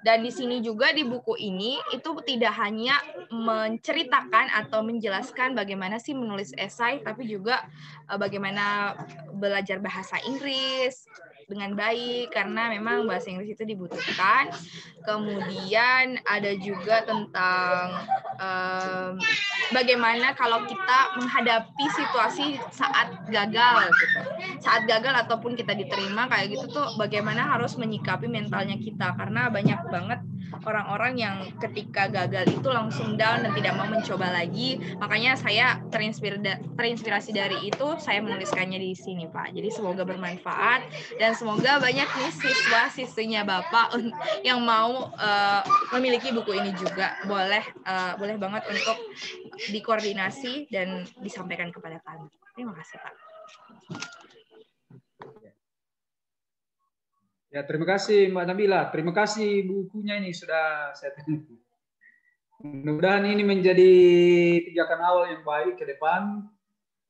Speaker 2: Dan di sini juga di buku ini itu tidak hanya menceritakan atau menjelaskan bagaimana sih menulis esai, tapi juga bagaimana belajar bahasa Inggris dengan baik, karena memang bahasa Inggris itu dibutuhkan. Kemudian ada juga tentang bagaimana kalau kita menghadapi situasi saat gagal gitu. Saat gagal ataupun kita diterima kayak gitu tuh bagaimana harus menyikapi mentalnya kita, karena banyak banget orang-orang yang ketika gagal itu langsung down dan tidak mau mencoba lagi. Makanya saya terinspirasi dari itu, saya menuliskannya di sini, Pak. Jadi semoga bermanfaat dan semoga banyak nih siswa-siswinya Bapak yang mau memiliki buku ini juga. Boleh banget untuk dikoordinasi dan disampaikan kepada kami. Terima kasih, Pak.
Speaker 3: Ya, terima kasih Mbak Nabila. Terima kasih bukunya ini sudah saya tunggu. Mudah-mudahan ini menjadi pijakan awal yang baik ke depan,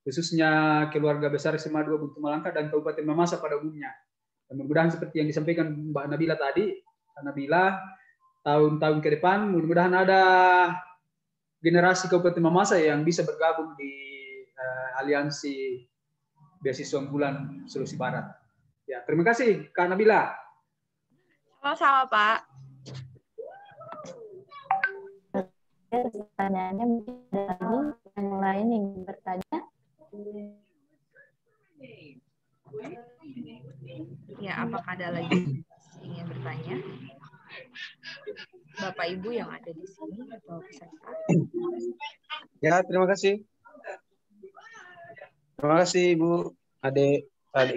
Speaker 3: khususnya keluarga besar SMA 2 Butuh Balangka dan Kabupaten Mamasa pada umumnya. Dan mudah-mudahan seperti yang disampaikan Mbak Nabila tadi, Nabila, tahun-tahun ke depan mudah-mudahan ada generasi Kabupaten Mamasa yang bisa bergabung di aliansi beasiswa unggulan Sulawesi Barat. Ya, terima kasih Kak Nabila.
Speaker 2: Sama-sama, Pak.
Speaker 1: Pertanyaannya mungkin ada lagi yang lain yang bertanya.
Speaker 2: Ya, apakah ada lagi ingin bertanya? Bapak Ibu yang ada di sini atau peserta?
Speaker 4: Ya, terima kasih. Terima kasih Ibu, adik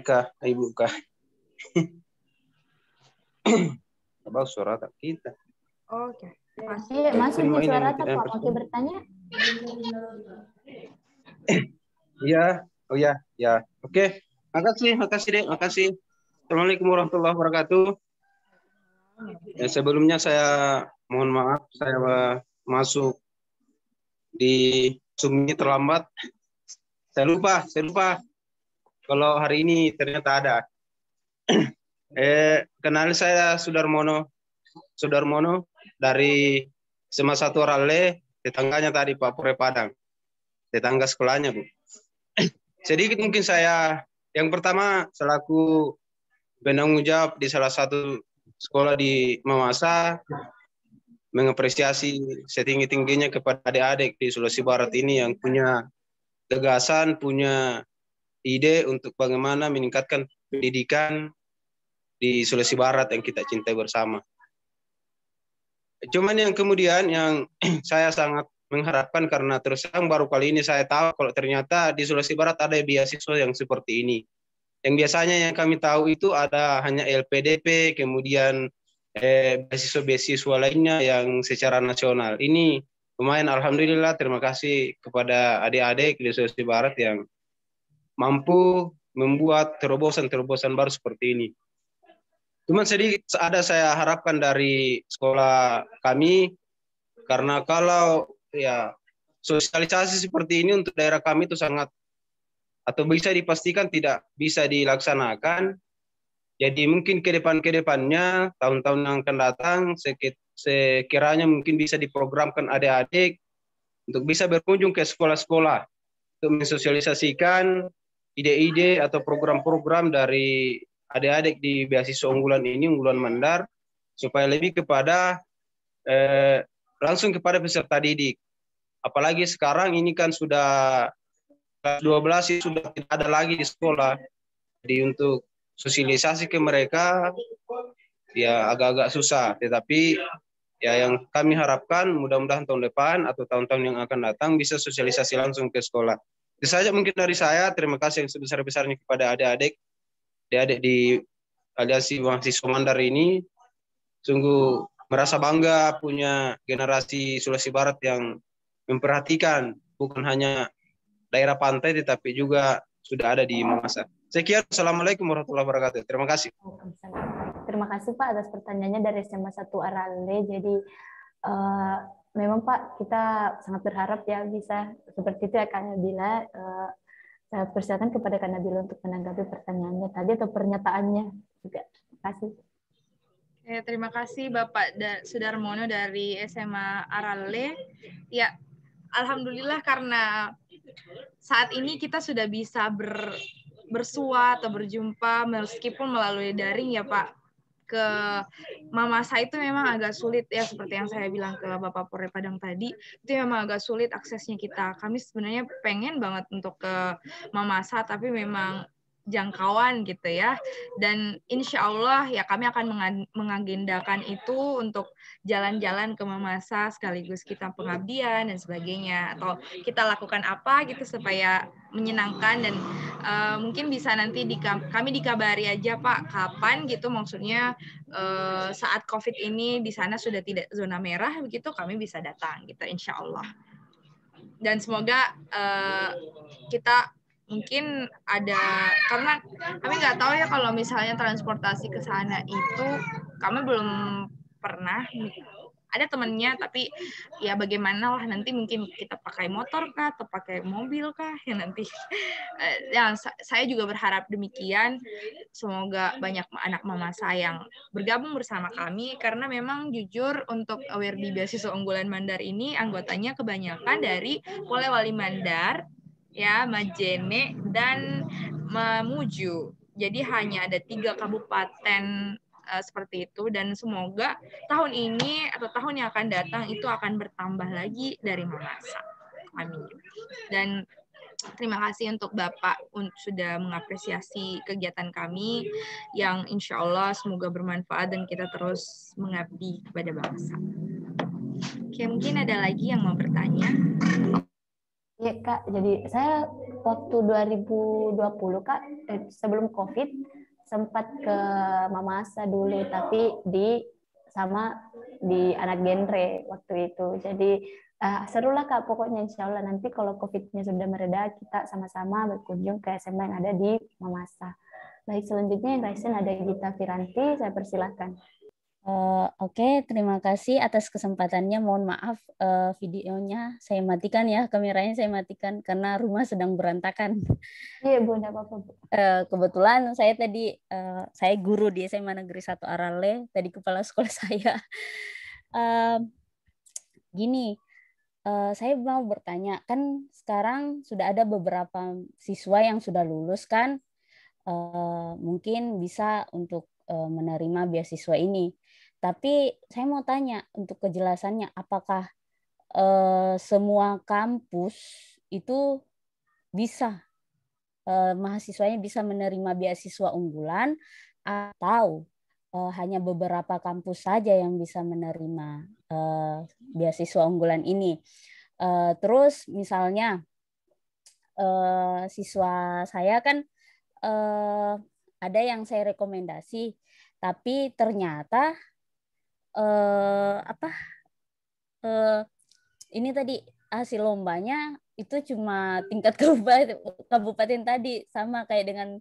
Speaker 4: Kak, Ibu Kak. Bagus suara tak kita.
Speaker 2: Oke.
Speaker 1: Masuk
Speaker 4: Terima
Speaker 1: di
Speaker 4: ini
Speaker 1: suara
Speaker 4: yang
Speaker 1: Pak,
Speaker 4: tidak
Speaker 1: mau bertanya?
Speaker 4: Iya, oh ya, ya. Oke, makasih Dek, makasih. Assalamualaikum warahmatullahi wabarakatuh. Ya, sebelumnya saya mohon maaf, saya masuk di Zoom ini terlambat. Saya lupa. Kalau hari ini ternyata ada. Kenal saya Sudarmono dari SMA 1 Ralle, tetangganya tadi Pak Pore Padang, tetangga sekolahnya Bu. Sedikit mungkin saya, yang pertama selaku penanggung jawab di salah satu sekolah di Mamasa, mengapresiasi setinggi-tingginya kepada adik-adik di Sulawesi Barat ini yang punya gagasan, punya ide untuk bagaimana meningkatkan pendidikan di Sulawesi Barat yang kita cintai bersama. Cuman yang kemudian yang saya sangat mengharapkan, karena terus terang baru kali ini saya tahu kalau ternyata di Sulawesi Barat ada beasiswa yang seperti ini. Yang biasanya yang kami tahu itu ada hanya LPDP, kemudian beasiswa-beasiswa lainnya yang secara nasional. Ini lumayan, alhamdulillah, terima kasih kepada adik-adik di Sulawesi Barat yang mampu membuat terobosan-terobosan baru seperti ini. Cuman sedikit ada saya harapkan dari sekolah kami, karena kalau ya sosialisasi seperti ini untuk daerah kami itu sangat, atau bisa dipastikan tidak bisa dilaksanakan. Jadi mungkin ke depannya, tahun-tahun yang akan datang, sekiranya mungkin bisa diprogramkan adik-adik untuk bisa berkunjung ke sekolah-sekolah untuk mensosialisasikan ide-ide atau program-program dari adik-adik di beasiswa unggulan ini, unggulan Mandar, supaya lebih kepada langsung kepada peserta didik. Apalagi sekarang ini kan sudah kelas 12 sudah tidak ada lagi di sekolah. Jadi untuk sosialisasi ke mereka ya agak-agak susah, tetapi ya yang kami harapkan mudah-mudahan tahun depan atau tahun-tahun yang akan datang bisa sosialisasi langsung ke sekolah. Itu saja mungkin dari saya. Terima kasih yang sebesar-besarnya kepada adik-adik di Aliansi Mahasiswa Mandar ini. Sungguh merasa bangga punya generasi Sulawesi Barat yang memperhatikan bukan hanya daerah pantai tetapi juga sudah ada di Mamasa. Sekian, Assalamualaikum warahmatullahi wabarakatuh. Terima kasih.
Speaker 1: Terima kasih Pak atas pertanyaannya dari SMA 1 Aralle. Jadi memang Pak, kita sangat berharap ya bisa seperti itu ya Kak Nabila. Saya persilakan kepada Kak Nabila untuk menanggapi pertanyaannya tadi atau pernyataannya juga. Terima kasih.
Speaker 2: Terima kasih Bapak Sudarmono dari SMA Aralle. Ya, alhamdulillah karena saat ini kita sudah bisa bersua atau berjumpa meskipun melalui daring ya Pak. Ke Mamasa itu memang agak sulit ya, seperti yang saya bilang ke Bapak Pore Padang tadi, itu memang agak sulit aksesnya kita. Kami sebenarnya pengen banget untuk ke Mamasa, tapi memang jangkauan gitu ya. Dan insya Allah ya kami akan mengagendakan itu untuk jalan-jalan ke Mamasa sekaligus kita pengabdian dan sebagainya, atau kita lakukan apa gitu supaya menyenangkan. Dan mungkin bisa nanti kami dikabari aja Pak kapan gitu, maksudnya saat COVID ini di sana sudah tidak zona merah begitu, kami bisa datang gitu insya Allah. Dan semoga kita mungkin ada, karena kami nggak tahu ya kalau misalnya transportasi ke sana itu kami belum pernah, ada temennya, tapi ya bagaimana lah nanti, mungkin kita pakai motor kah atau pakai mobil kah ya nanti. Ya, saya juga berharap demikian. Semoga banyak anak Mamasa yang bergabung bersama kami, karena memang jujur untuk aware di beasiswa unggulan Mandar ini anggotanya kebanyakan dari Polewali Mandar, ya, Majene dan Mamuju. Jadi hanya ada 3 kabupaten seperti itu, dan semoga tahun ini atau tahun yang akan datang itu akan bertambah lagi dari Mamasa. Amin. Dan terima kasih untuk Bapak sudah mengapresiasi kegiatan kami yang insya Allah semoga bermanfaat dan kita terus mengabdi kepada bangsa. Oke, mungkin ada lagi yang mau bertanya?
Speaker 1: Ya Kak, jadi saya waktu 2020 Kak, sebelum COVID sempat ke Mamasa dulu, tapi sama di anak genre waktu itu. Jadi serulah Kak, pokoknya insya Allah nanti kalau COVID-nya sudah mereda, kita sama-sama berkunjung ke SMA yang ada di Mamasa. Baik, selanjutnya yang Raisen ada Gita Firanti, saya persilahkan.
Speaker 5: Oke, terima kasih atas kesempatannya. Mohon maaf videonya saya matikan ya, kameranya saya matikan karena rumah sedang berantakan.
Speaker 1: Iya Bu, tidak apa-apa Bu.
Speaker 5: Kebetulan saya tadi saya guru di SMA Negeri 1 Arale, tadi kepala sekolah saya. Gini, saya mau bertanya, kan sekarang sudah ada beberapa siswa yang sudah lulus kan, mungkin bisa untuk menerima beasiswa ini. Tapi saya mau tanya untuk kejelasannya, apakah semua kampus itu bisa mahasiswanya bisa menerima beasiswa unggulan atau hanya beberapa kampus saja yang bisa menerima beasiswa unggulan ini? Terus misalnya siswa saya kan ada yang saya rekomendasi, tapi ternyata ini tadi hasil lombanya itu cuma tingkat kabupaten tadi, sama kayak dengan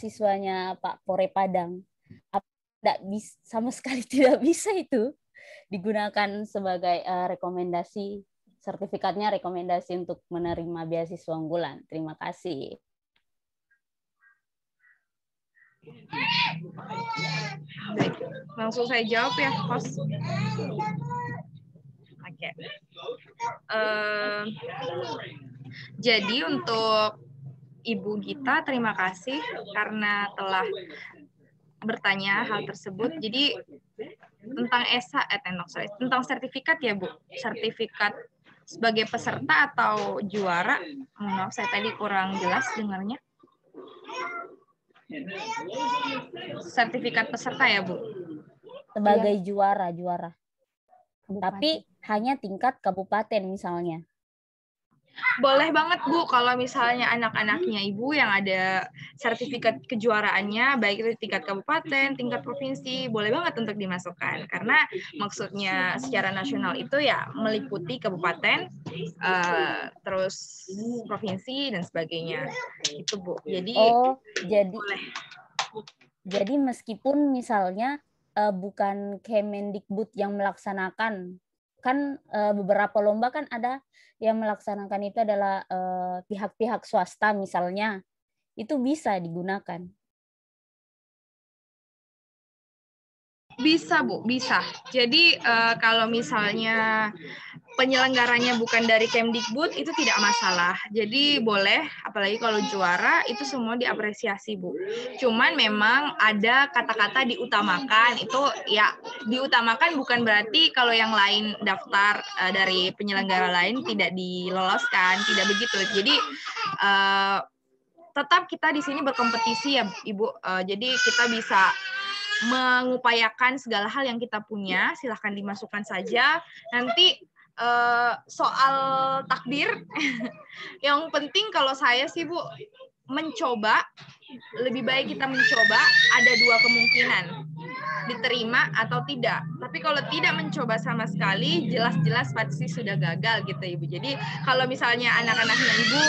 Speaker 5: siswanya Pak Pore Padang. Sama sekali tidak bisa itu digunakan sebagai rekomendasi, sertifikatnya rekomendasi untuk menerima beasiswa unggulan. Terima kasih.
Speaker 2: Baik, langsung saya jawab ya, host. Oke. Jadi untuk Ibu Gita, terima kasih karena telah bertanya hal tersebut. Jadi tentang tentang sertifikat ya Bu, sertifikat sebagai peserta atau juara. Maaf, saya tadi kurang jelas dengarnya. Sertifikat peserta ya Bu?
Speaker 5: Sebagai juara. Tapi hanya tingkat kabupaten misalnya.
Speaker 2: Boleh banget Bu, kalau misalnya anak-anaknya Ibu yang ada sertifikat kejuaraannya, baik itu tingkat kabupaten, tingkat provinsi, boleh banget untuk dimasukkan. Karena maksudnya secara nasional itu ya meliputi kabupaten, terus provinsi, dan sebagainya. Itu Bu. Jadi, boleh.
Speaker 5: Jadi meskipun misalnya bukan Kemendikbud yang melaksanakan, kan beberapa lomba kan ada yang melaksanakan itu adalah pihak-pihak swasta misalnya, itu bisa digunakan.
Speaker 2: Bisa Bu, bisa. Jadi kalau misalnya penyelenggaranya bukan dari Kemdikbud itu tidak masalah. Jadi boleh, apalagi kalau juara itu semua diapresiasi Bu. Cuman memang ada kata-kata diutamakan, itu ya diutamakan bukan berarti kalau yang lain daftar dari penyelenggara lain tidak diloloskan, tidak begitu. Jadi tetap kita di sini berkompetisi ya Ibu. Jadi kita bisa mengupayakan segala hal yang kita punya, silahkan dimasukkan saja. Nanti soal takdir, yang penting kalau saya sih Bu, mencoba, lebih baik kita mencoba, ada dua kemungkinan, diterima atau tidak. Tapi kalau tidak mencoba sama sekali, jelas-jelas pasti sudah gagal gitu Ibu. Jadi kalau misalnya anak-anaknya Ibu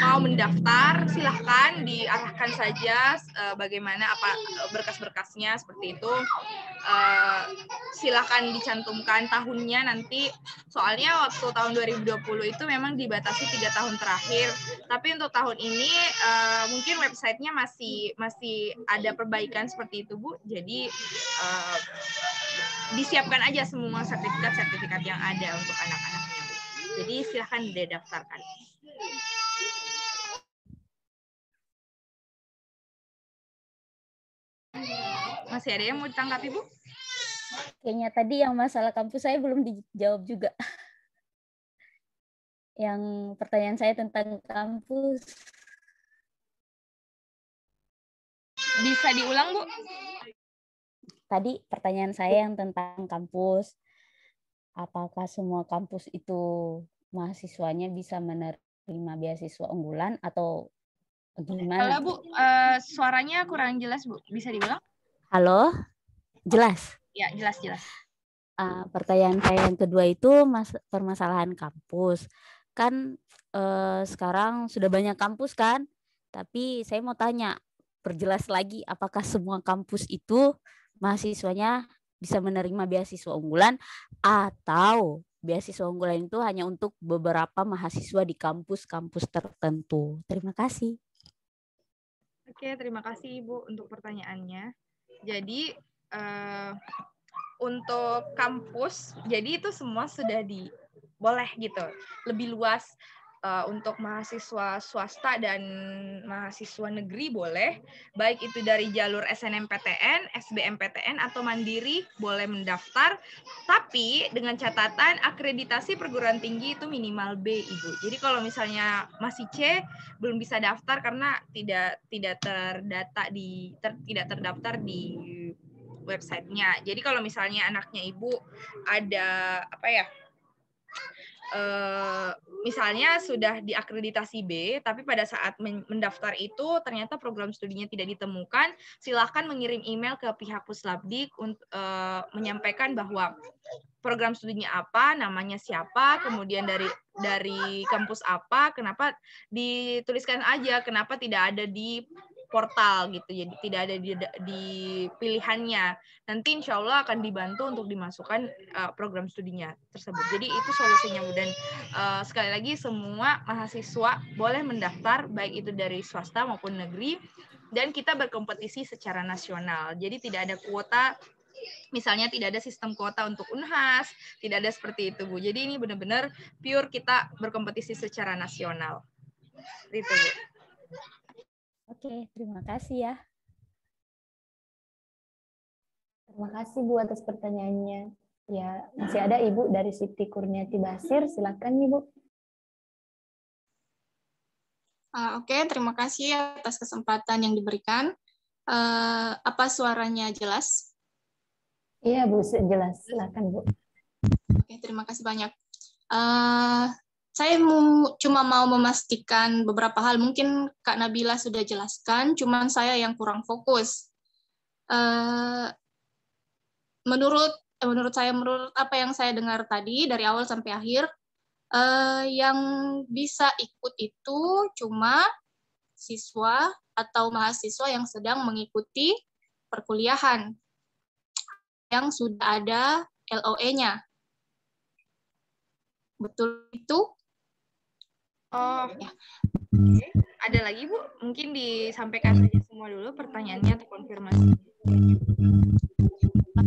Speaker 2: mau mendaftar, silahkan diarahkan saja bagaimana apa berkas-berkasnya seperti itu. Silahkan dicantumkan tahunnya nanti. Soalnya waktu tahun 2020 itu memang dibatasi 3 tahun terakhir. Tapi untuk tahun ini mungkin websitenya masih ada perbaikan seperti itu Bu. Jadi disiapkan aja semua sertifikat yang ada untuk anak-anaknya Bu. Jadi silahkan didaftarkan. Masih ada yang mau ditanggapi Bu?
Speaker 5: Kayaknya tadi yang masalah kampus saya belum dijawab juga. Yang pertanyaan saya tentang kampus.
Speaker 2: Bisa diulang Bu?
Speaker 5: Tadi pertanyaan saya yang tentang kampus. Apakah semua kampus itu mahasiswanya bisa menerima beasiswa unggulan atau gimana?
Speaker 2: Halo Bu, suaranya kurang jelas Bu. Bisa diulang?
Speaker 5: Halo, jelas?
Speaker 2: Ya, jelas.
Speaker 5: Pertanyaan saya yang kedua itu permasalahan kampus. Kan sekarang sudah banyak kampus kan, tapi saya mau tanya, perjelas lagi apakah semua kampus itu mahasiswanya bisa menerima beasiswa unggulan atau beasiswa unggulan itu hanya untuk beberapa mahasiswa di kampus-kampus tertentu. Terima kasih.
Speaker 2: Oke, terima kasih Ibu untuk pertanyaannya. Jadi untuk kampus, jadi itu semua sudah boleh gitu, lebih luas untuk mahasiswa swasta dan mahasiswa negeri boleh, baik itu dari jalur SNMPTN, SBMPTN atau mandiri boleh mendaftar, tapi dengan catatan akreditasi perguruan tinggi itu minimal B, Ibu. Jadi kalau misalnya masih C belum bisa daftar karena tidak terdaftar di websitenya. Jadi kalau misalnya anaknya Ibu ada misalnya sudah diakreditasi B, tapi pada saat mendaftar itu ternyata program studinya tidak ditemukan, silakan mengirim email ke pihak Puslabdik untuk menyampaikan bahwa program studinya apa, namanya siapa, kemudian dari kampus apa, kenapa dituliskan aja, kenapa tidak ada di portal gitu, jadi tidak ada di pilihannya. Nanti insya Allah akan dibantu untuk dimasukkan program studinya tersebut. Jadi itu solusinya, dan sekali lagi semua mahasiswa boleh mendaftar baik itu dari swasta maupun negeri, dan kita berkompetisi secara nasional. Jadi tidak ada kuota. Misalnya tidak ada sistem kuota untuk Unhas, tidak ada seperti itu, Bu. Jadi ini benar-benar pure kita berkompetisi secara nasional. Itu, Bu.
Speaker 5: Oke, terima kasih ya.
Speaker 1: Terima kasih Bu atas pertanyaannya. Ya, masih ada Ibu dari Siti Kurniati Basir, silakan Ibu.
Speaker 6: Oke, terima kasih atas kesempatan yang diberikan. Apa suaranya jelas?
Speaker 1: Iya Bu, jelas. Silakan Bu.
Speaker 6: Oke, terima kasih banyak. Saya cuma mau memastikan beberapa hal. Mungkin Kak Nabila sudah jelaskan, cuman saya yang kurang fokus. Menurut apa yang saya dengar tadi dari awal sampai akhir, yang bisa ikut itu cuma siswa atau mahasiswa yang sedang mengikuti perkuliahan yang sudah ada LOE-nya. Betul itu?
Speaker 2: Oh, ya. Oke. Ada lagi Bu? Mungkin disampaikan saja semua dulu pertanyaannya atau konfirmasi.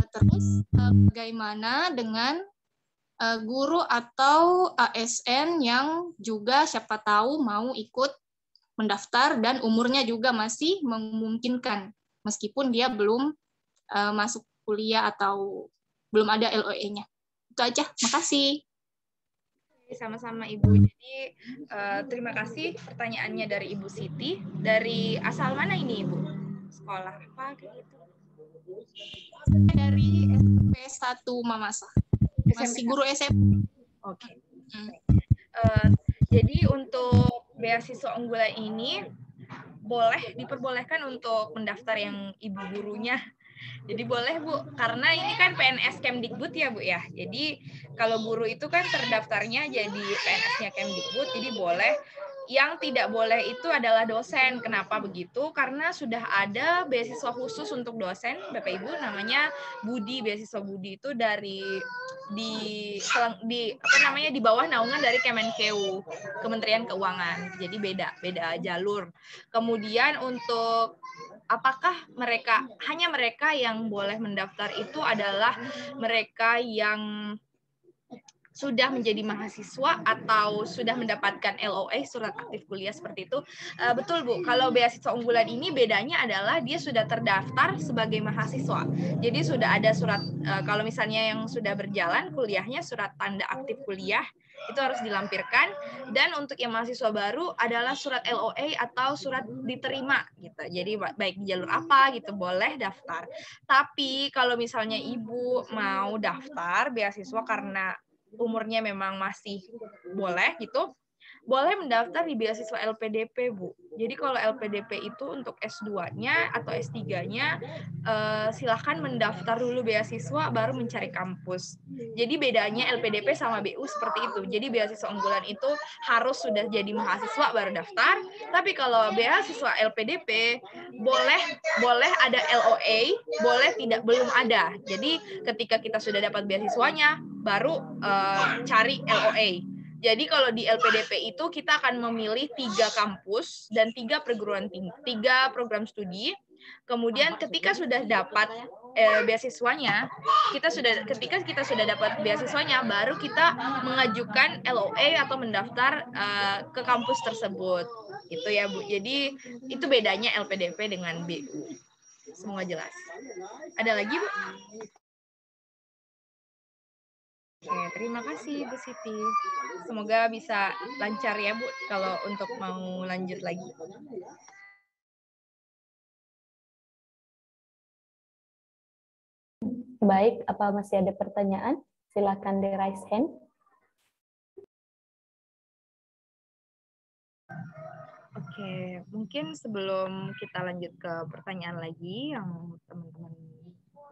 Speaker 6: Terus bagaimana dengan guru atau ASN yang juga siapa tahu mau ikut mendaftar dan umurnya juga masih memungkinkan meskipun dia belum masuk kuliah atau belum ada LOE-nya. Itu aja. Makasih.
Speaker 2: Sama-sama Ibu. Jadi terima kasih pertanyaannya dari Ibu Siti. Dari asal mana ini Ibu? Sekolah apa gitu?
Speaker 6: Dari SMP 1 Mamasa. Masih guru SMP.
Speaker 2: Oke. Jadi untuk beasiswa unggulan ini diperbolehkan untuk mendaftar yang ibu gurunya. Jadi boleh Bu, karena ini kan PNS Kemdikbud ya Bu ya. Jadi kalau guru itu kan terdaftarnya jadi PNS-nya Kemdikbud, jadi boleh. Yang tidak boleh itu adalah dosen. Kenapa begitu? Karena sudah ada beasiswa khusus untuk dosen, Bapak Ibu, namanya Budi, beasiswa Budi itu di bawah naungan dari Kemenkeu, Kementerian Keuangan. Jadi beda jalur. Kemudian untuk apakah hanya mereka yang boleh mendaftar itu adalah mereka yang sudah menjadi mahasiswa atau sudah mendapatkan LOE, surat aktif kuliah seperti itu. Betul Bu, kalau beasiswa unggulan ini bedanya adalah dia sudah terdaftar sebagai mahasiswa. Jadi sudah ada surat, kalau misalnya yang sudah berjalan kuliahnya, surat tanda aktif kuliah, itu harus dilampirkan. Dan untuk yang mahasiswa baru adalah surat LOE atau surat diterima gitu. Jadi baik di jalur apa gitu boleh daftar. Tapi kalau misalnya Ibu mau daftar beasiswa karena umurnya memang masih boleh gitu, boleh mendaftar di beasiswa LPDP, Bu. Jadi kalau LPDP itu untuk S2-nya atau S3-nya silahkan mendaftar dulu beasiswa baru mencari kampus. Jadi bedanya LPDP sama BU seperti itu. Jadi beasiswa unggulan itu harus sudah jadi mahasiswa baru daftar, tapi kalau beasiswa LPDP boleh ada LOA, boleh tidak belum ada. Jadi ketika kita sudah dapat beasiswanya baru cari LOA. Jadi kalau di LPDP itu kita akan memilih 3 kampus dan 3 perguruan tinggi, 3 program studi. Kemudian ketika sudah dapat beasiswanya, ketika kita sudah dapat beasiswanya, baru kita mengajukan LOA atau mendaftar ke kampus tersebut. Gitu ya, Bu. Jadi itu bedanya LPDP dengan BU. Semua jelas. Ada lagi, Bu? Oke, terima kasih Bu Siti. Semoga bisa lancar ya Bu kalau untuk mau lanjut lagi.
Speaker 1: Baik, apa masih ada pertanyaan? Silakan di raise hand.
Speaker 2: Oke, mungkin sebelum kita lanjut ke pertanyaan lagi yang teman-teman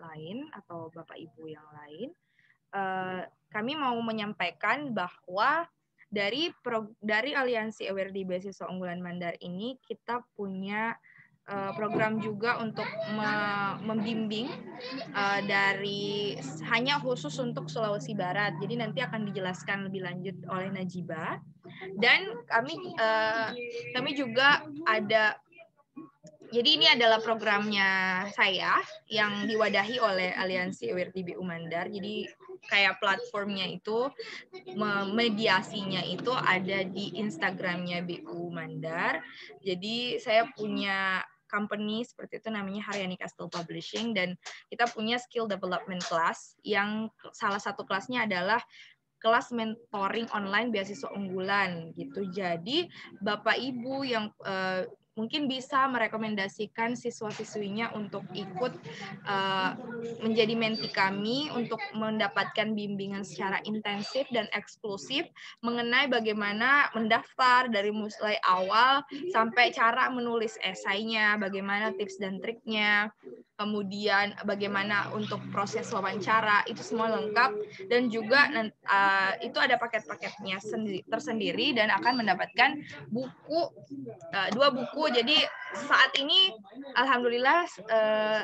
Speaker 2: lain atau Bapak Ibu yang lain, kami mau menyampaikan bahwa dari Aliansi Awardi Beasiswa Unggulan Mandar ini kita punya program juga untuk membimbing dari hanya khusus untuk Sulawesi Barat. Jadi nanti akan dijelaskan lebih lanjut oleh Najibah. Dan kami juga ada. Jadi ini adalah programnya saya yang diwadahi oleh Aliansi Awardi BU Mandar. Jadi kayak platformnya itu, mediasinya itu ada di Instagramnya BU Mandar. Jadi saya punya company seperti itu namanya Haryani Castle Publishing, dan kita punya skill development class yang salah satu kelasnya adalah kelas mentoring online beasiswa unggulan gitu. Jadi Bapak Ibu yang mungkin bisa merekomendasikan siswa-siswinya untuk ikut menjadi menti kami untuk mendapatkan bimbingan secara intensif dan eksklusif mengenai bagaimana mendaftar dari mulai awal sampai cara menulis esainya, bagaimana tips dan triknya, kemudian bagaimana untuk proses wawancara, itu semua lengkap, dan juga itu ada paket-paketnya tersendiri dan akan mendapatkan buku, 2 buku. Jadi saat ini alhamdulillah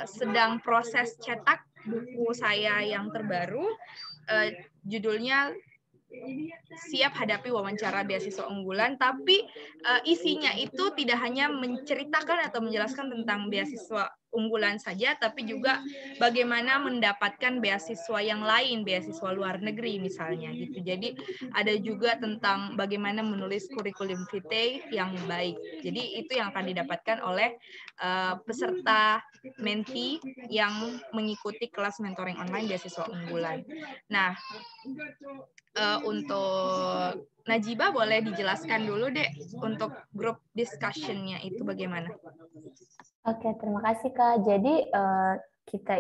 Speaker 2: sedang proses cetak buku saya yang terbaru, judulnya Siap Hadapi Wawancara Beasiswa Unggulan, tapi isinya itu tidak hanya menceritakan atau menjelaskan tentang beasiswa unggulan saja, tapi juga bagaimana mendapatkan beasiswa yang lain, beasiswa luar negeri misalnya gitu. Jadi ada juga tentang bagaimana menulis kurikulum vitae yang baik. Jadi itu yang akan didapatkan oleh peserta menti yang mengikuti kelas mentoring online beasiswa unggulan. Nah, untuk Najibah boleh dijelaskan dulu deh untuk grup discussion-nya itu bagaimana?
Speaker 1: Oke, terima kasih Kak. Jadi kita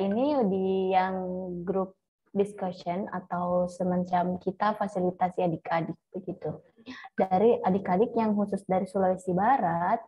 Speaker 1: ini di yang grup discussion atau semacam kita fasilitasi adik-adik begitu. Dari adik-adik yang khusus dari Sulawesi Barat,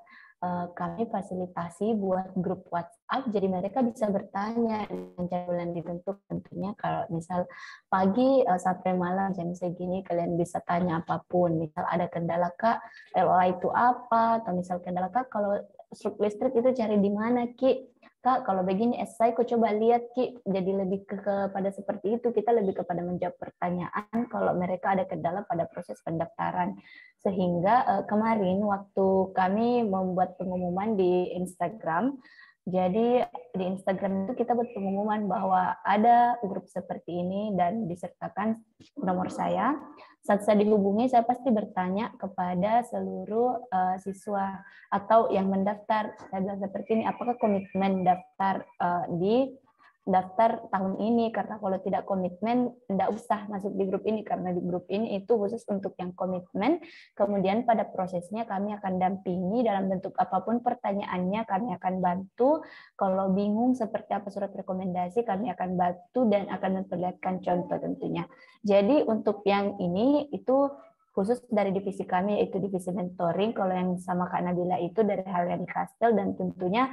Speaker 1: kami fasilitasi buat grup WhatsApp, jadi mereka bisa bertanya dengan jadwal yang ditentukan tentunya. Kalau misal pagi sampai malam jam segini kalian bisa tanya apapun. Misal ada kendala Kak, LOA itu apa? Atau misal kendala Kak, kalau struk listrik itu cari di mana Ki? Kak, kalau begini esai kok coba lihat Ki. Jadi lebih kepada seperti itu, kita lebih kepada menjawab pertanyaan kalau mereka ada kendala pada proses pendaftaran. Sehingga kemarin waktu kami membuat pengumuman di Instagram, jadi di Instagram itu kita buat pengumuman bahwa ada grup seperti ini dan disertakan nomor saya. Saat saya dihubungi, saya pasti bertanya kepada seluruh siswa atau yang mendaftar. Saya bilang seperti ini, apakah komitmen daftar di daftar tahun ini, karena kalau tidak komitmen tidak usah masuk di grup ini, karena di grup ini itu khusus untuk yang komitmen. Kemudian pada prosesnya kami akan dampingi dalam bentuk apapun pertanyaannya, kami akan bantu. Kalau bingung seperti apa surat rekomendasi, kami akan bantu dan akan memperlihatkan contoh tentunya. Jadi untuk yang ini itu khusus dari divisi kami, yaitu divisi mentoring. Kalau yang sama Kak Nabila itu dari Haryani Kastel, dan tentunya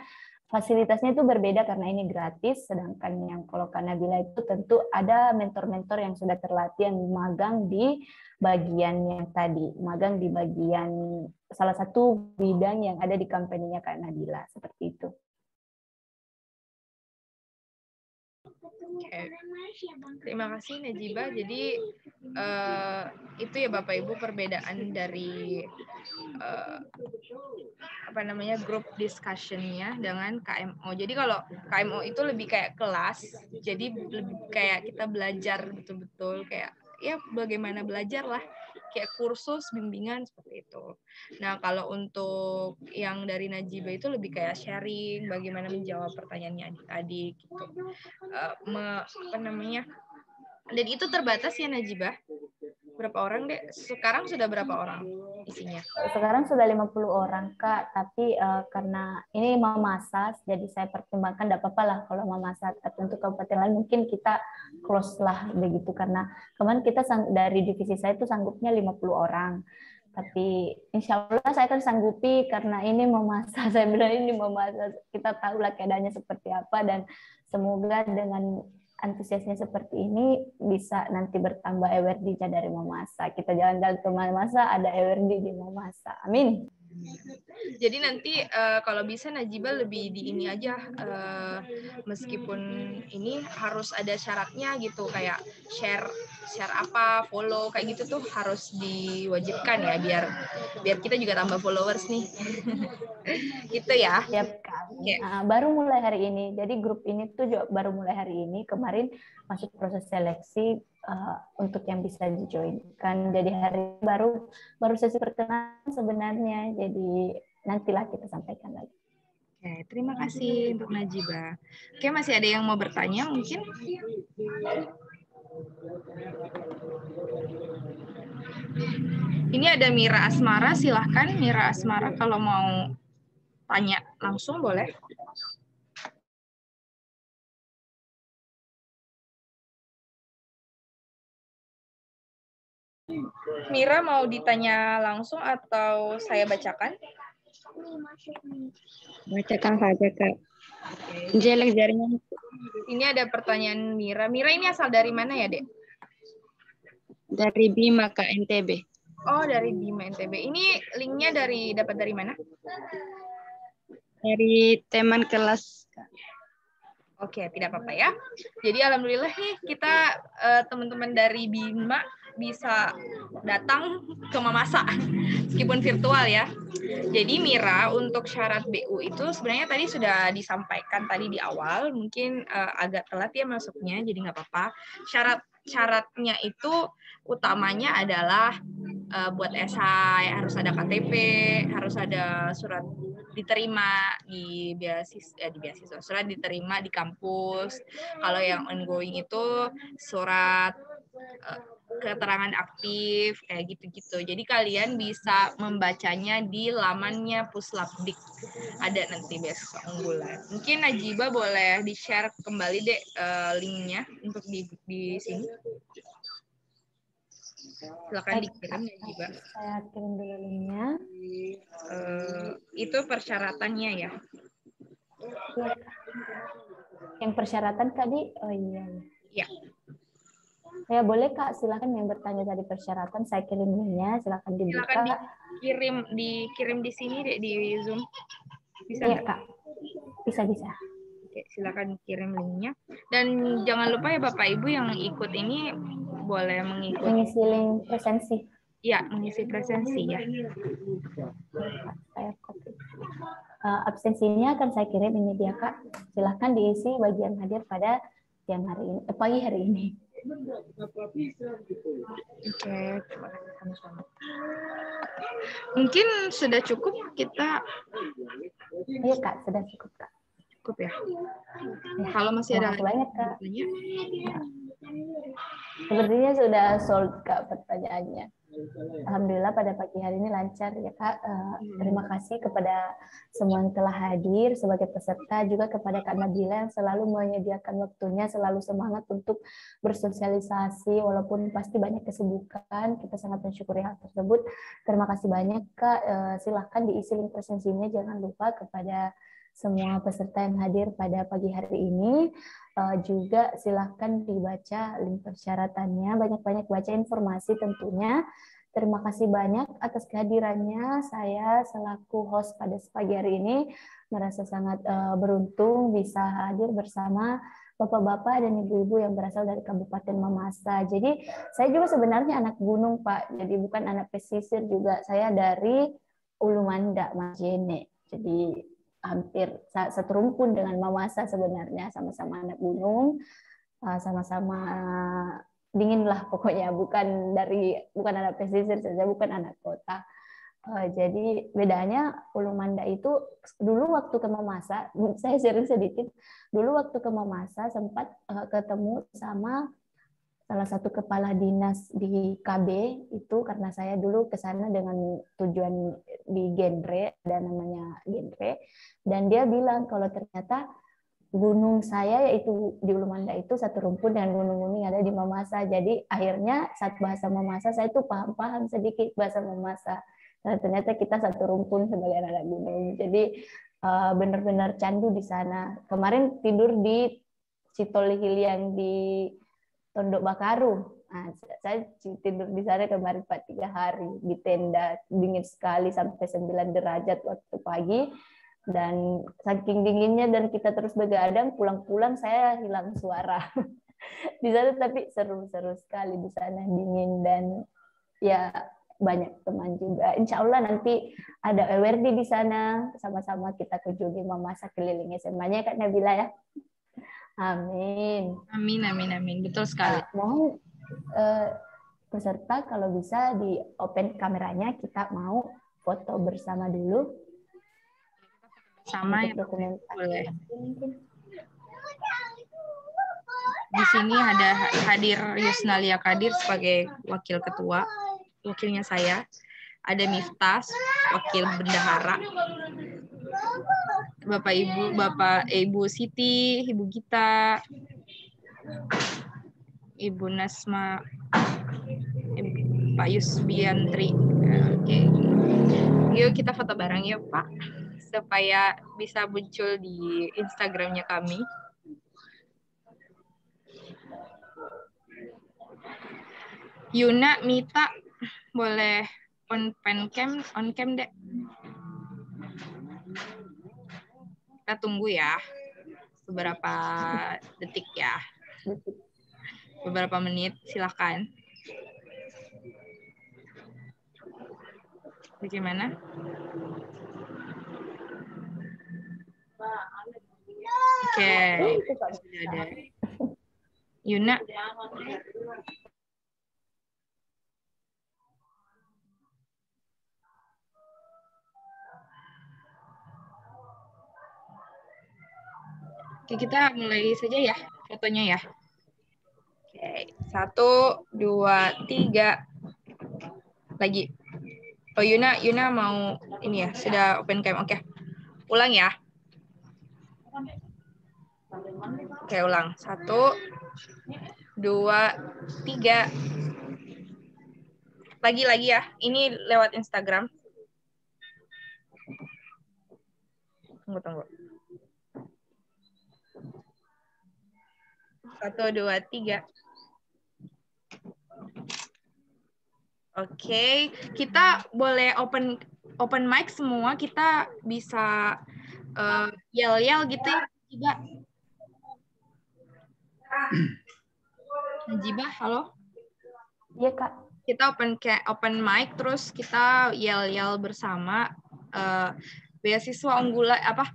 Speaker 1: fasilitasnya itu berbeda karena ini gratis, sedangkan yang kalau Kak Nabila itu tentu ada mentor-mentor yang sudah terlatih yang magang di bagian yang tadi, magang di bagian salah satu bidang yang ada di company-nya Kak Nabila, seperti itu.
Speaker 2: Oke. Terima kasih Najibah. Jadi itu ya Bapak Ibu perbedaan dari grup discussion-nya dengan KMO. Jadi kalau KMO itu lebih kayak kelas, jadi lebih kayak kita belajar betul-betul kayak ya bagaimana belajar lah, kayak kursus bimbingan seperti itu. Nah kalau untuk yang dari Najibah itu lebih kayak sharing bagaimana menjawab pertanyaannya adik-adik gitu. Dan itu terbatas ya Najibah? Berapa orang deh? Sekarang sudah berapa orang isinya?
Speaker 1: Sekarang sudah 50 orang Kak, tapi karena ini mau masa, jadi saya pertimbangkan tidak apa-apa lah kalau mau masa. Tapi untuk kabupaten lain mungkin kita close lah begitu, karena kemarin kita dari divisi saya itu sanggupnya 50 orang. Tapi insya Allah saya akan sanggupi karena ini mau masa. Saya bilang ini mau masa, kita tahu lah keadaannya seperti apa, dan semoga dengan antusiasnya seperti ini bisa nanti bertambah awardnya dari Mamasa. Kita jalan-jalan ke Mamasa ada award di Mamasa. Amin.
Speaker 2: Jadi nanti kalau bisa Najibah lebih di ini aja, meskipun ini harus ada syaratnya gitu, kayak share apa, follow kayak gitu tuh harus diwajibkan ya, biar kita juga tambah followers nih. Gitu ya.
Speaker 1: Siap Kak. Baru mulai hari ini. Jadi grup ini tuh juga baru mulai hari ini. Kemarin masuk proses seleksi untuk yang bisa di-join-kan. Jadi hari baru sesi perkenalan sebenarnya. Jadi nantilah kita sampaikan lagi.
Speaker 2: Oke, terima kasih untuk Najibah. Oke, masih ada yang mau bertanya mungkin? Ini ada Mira Asmara, silahkan Mira Asmara kalau mau tanya langsung boleh. Mira mau ditanya langsung atau saya bacakan?
Speaker 7: Bacakan saja Kak. Jelek jarinya.
Speaker 2: Ini ada pertanyaan Mira. Mira ini asal dari mana ya, Dek?
Speaker 7: Dari Bima Kak, NTB.
Speaker 2: Oh, dari Bima NTB. Ini linknya dapat dari mana?
Speaker 7: Dari teman kelas.
Speaker 2: Oke, tidak apa-apa ya. Jadi alhamdulillah nih kita teman-teman dari Bima bisa datang ke Mamasa meskipun virtual ya. Jadi Mira, untuk syarat BU itu sebenarnya tadi sudah disampaikan tadi di awal, mungkin agak telat ya masuknya, jadi nggak apa-apa. Syaratnya itu utamanya adalah buat esai harus ada KTP, harus ada surat diterima di beasiswa, surat diterima di kampus. Kalau yang ongoing itu surat keterangan aktif kayak gitu-gitu. Jadi kalian bisa membacanya di lamannya Puslapdik. Ada nanti beasiswa unggulan. Mungkin Najibah boleh di-share kembali deh linknya untuk di sini. Silakan dikirim Najibah.
Speaker 1: Saya kirim dulu linknya.
Speaker 2: Itu persyaratannya ya.
Speaker 1: Ya. Yang persyaratan tadi, oh iya.
Speaker 2: Ya.
Speaker 1: Ya boleh Kak, silakan yang bertanya tadi persyaratan, saya kirim linknya, silakan dibuka.
Speaker 2: Silakan dikirim di sini deh, di Zoom. Bisa
Speaker 1: ya, Kak. Bisa.
Speaker 2: Oke, silakan kirim linknya. Dan jangan lupa ya Bapak Ibu yang ikut ini boleh
Speaker 1: mengisi link presensi.
Speaker 2: Ya, mengisi presensi ya.
Speaker 1: Saya copy. Absensinya akan saya kirim ini dia Kak. Silakan diisi bagian hadir pada siang hari ini, pagi hari ini.
Speaker 2: Oke, terima kasih sama-sama. Mungkin sudah cukup kita.
Speaker 1: Iya Kak, sudah cukup Kak.
Speaker 2: cukup ya. Kalau masih ada
Speaker 1: Makasih banyak, Kak.
Speaker 2: bertanya,
Speaker 1: Sepertinya sudah solid, Kak, pertanyaannya. Alhamdulillah pada pagi hari ini lancar ya, Kak. Terima kasih kepada semua yang telah hadir sebagai peserta, juga kepada Kak Nabila yang selalu menyediakan waktunya, selalu semangat untuk bersosialisasi walaupun pasti banyak kesibukan. Kita sangat mensyukuri hal tersebut. Terima kasih banyak, Kak. Silahkan diisi link presensinya, jangan lupa kepada semua peserta yang hadir pada pagi hari ini. Juga silahkan dibaca link persyaratannya, banyak-banyak baca informasi tentunya. Terima kasih banyak atas kehadirannya. Saya selaku host pada pagi hari ini merasa sangat beruntung bisa hadir bersama bapak-bapak dan ibu-ibu yang berasal dari Kabupaten Mamasa. Jadi saya juga sebenarnya anak gunung, Pak. Jadi bukan anak pesisir juga. Saya dari Ulu Manda, Majene. Jadi hampir satu rumpun dengan Mamasa sebenarnya, sama-sama anak gunung, sama-sama dingin lah pokoknya, bukan anak pesisir saja, bukan anak kota. Jadi bedanya Ulu Manda itu dulu waktu ke Mamasa, saya sharing sedikit, dulu waktu ke Mamasa sempat ketemu sama salah satu kepala dinas di KB itu, karena saya dulu ke sana dengan tujuan di genre, ada namanya genre, dan dia bilang kalau ternyata gunung saya yaitu di Ulu Manda itu satu rumpun dengan gunung-gunung yang ada di Mamasa. Jadi akhirnya saat bahasa Mamasa saya tuh paham-paham sedikit bahasa Mamasa. Karena ternyata kita satu rumpun sebagai anak gunung. Jadi benar-benar candu di sana. Kemarin tidur di Citolihil yang di Tondok Bakaru. Nah, saya tidur di sana kemarin 3 hari di tenda, dingin sekali sampai 9 derajat waktu pagi. Dan saking dinginnya dan kita terus begadang, pulang-pulang saya hilang suara di sana, tapi seru-seru sekali di sana, dingin dan ya banyak teman juga. Insya Allah nanti ada Ewerdi di sana, sama-sama kita kunjungi Mamasa keliling SMA-nya Kak Nabila ya. Amin.
Speaker 2: amin, amin, amin. Betul sekali.
Speaker 1: Mohon peserta kalau bisa di open kameranya, kita mau foto bersama dulu.
Speaker 2: Sama ya,
Speaker 1: dokumentasi.
Speaker 2: boleh. Di sini ada hadir Yusnalia Kadir sebagai wakil ketua, wakilnya saya. Ada Miftah, wakil bendahara. Bapak Ibu Siti, Ibu Gita, Ibu Nasma, Pak Yusbiantri. Oke. Yuk kita foto bareng ya, Pak, supaya bisa muncul di Instagramnya kami. Yuna, Mita, boleh on cam deh. Kita tunggu ya, beberapa detik ya, beberapa menit, silakan. Bagaimana? Oke, sudah ada. Yuna. Oke, kita mulai saja ya fotonya ya. Oke, 1, 2, 3. Lagi. Oh, Yuna mau ini ya, sudah open cam. Oke. Ulang ya. Oke, ulang. 1, 2, 3. Lagi ya. Ini lewat Instagram. Tunggu. 1, 2, 3. Oke, kita boleh open mic semua. Kita bisa yel-yel gitu ya, juga. Najibah, halo?
Speaker 1: Iya, Kak.
Speaker 2: Kita open mic, terus kita yel-yel bersama. Beasiswa unggulan apa?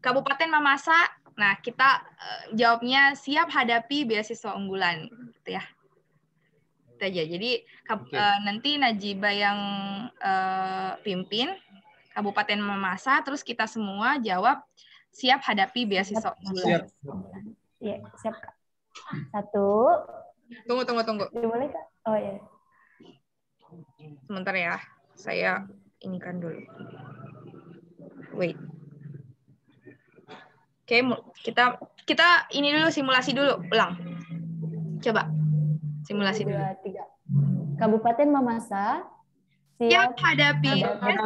Speaker 2: Kabupaten Mamasa. Nah, kita jawabnya siap hadapi beasiswa unggulan, gitu ya. Itu aja. Jadi nanti Najibah yang pimpin, Kabupaten Mamasa, terus kita semua jawab siap hadapi beasiswa unggulan.
Speaker 1: Iya, siap Kak. 1.
Speaker 2: Tunggu.
Speaker 1: Boleh Kak? Oh ya.
Speaker 2: Sebentar ya, saya inikan dulu. Wait. Oke, kita ini dulu simulasi dulu, ulang. Coba simulasi
Speaker 1: 1,
Speaker 2: dulu.
Speaker 1: 2, 3. Kabupaten Mamasa
Speaker 2: Siap hadapi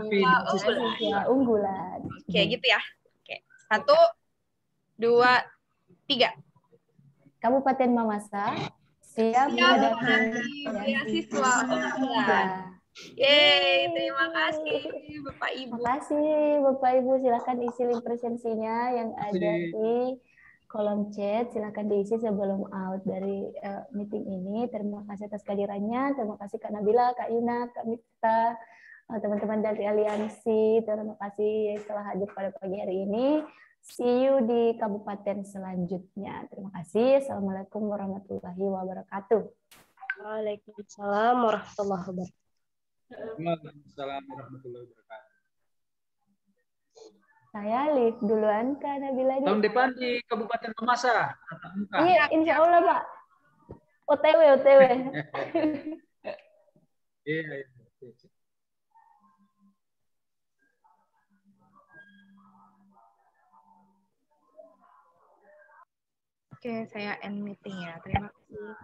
Speaker 1: beasiswa unggulan.
Speaker 2: Oke, gitu ya. Oke, 1, 2, 3.
Speaker 1: Kabupaten Mamasa siap
Speaker 2: hadapi beasiswa unggulan. Yeay, terima kasih Bapak Ibu.
Speaker 1: Terima kasih Bapak Ibu, silakan isi link presensinya yang ada di kolom chat, silakan diisi sebelum out dari meeting ini. Terima kasih atas kehadirannya, terima kasih Kak Nabila, Kak Yuna, Kak Mifta, teman-teman dari Aliansi, terima kasih telah hadir pada pagi hari ini. See you di kabupaten selanjutnya. Terima kasih. Assalamualaikum warahmatullahi wabarakatuh.
Speaker 7: Waalaikumsalam warahmatullahi wabarakatuh.
Speaker 3: Waalaikumsalam warahmatullahi wabarakatuh.
Speaker 1: Saya live duluan Kak Nabila.
Speaker 3: Tahun depan di Kabupaten Mamasa atau enggak?
Speaker 1: Iya, insya Allah Pak. OTW.
Speaker 3: Iya.
Speaker 2: Oke, saya end meeting ya. Terima kasih.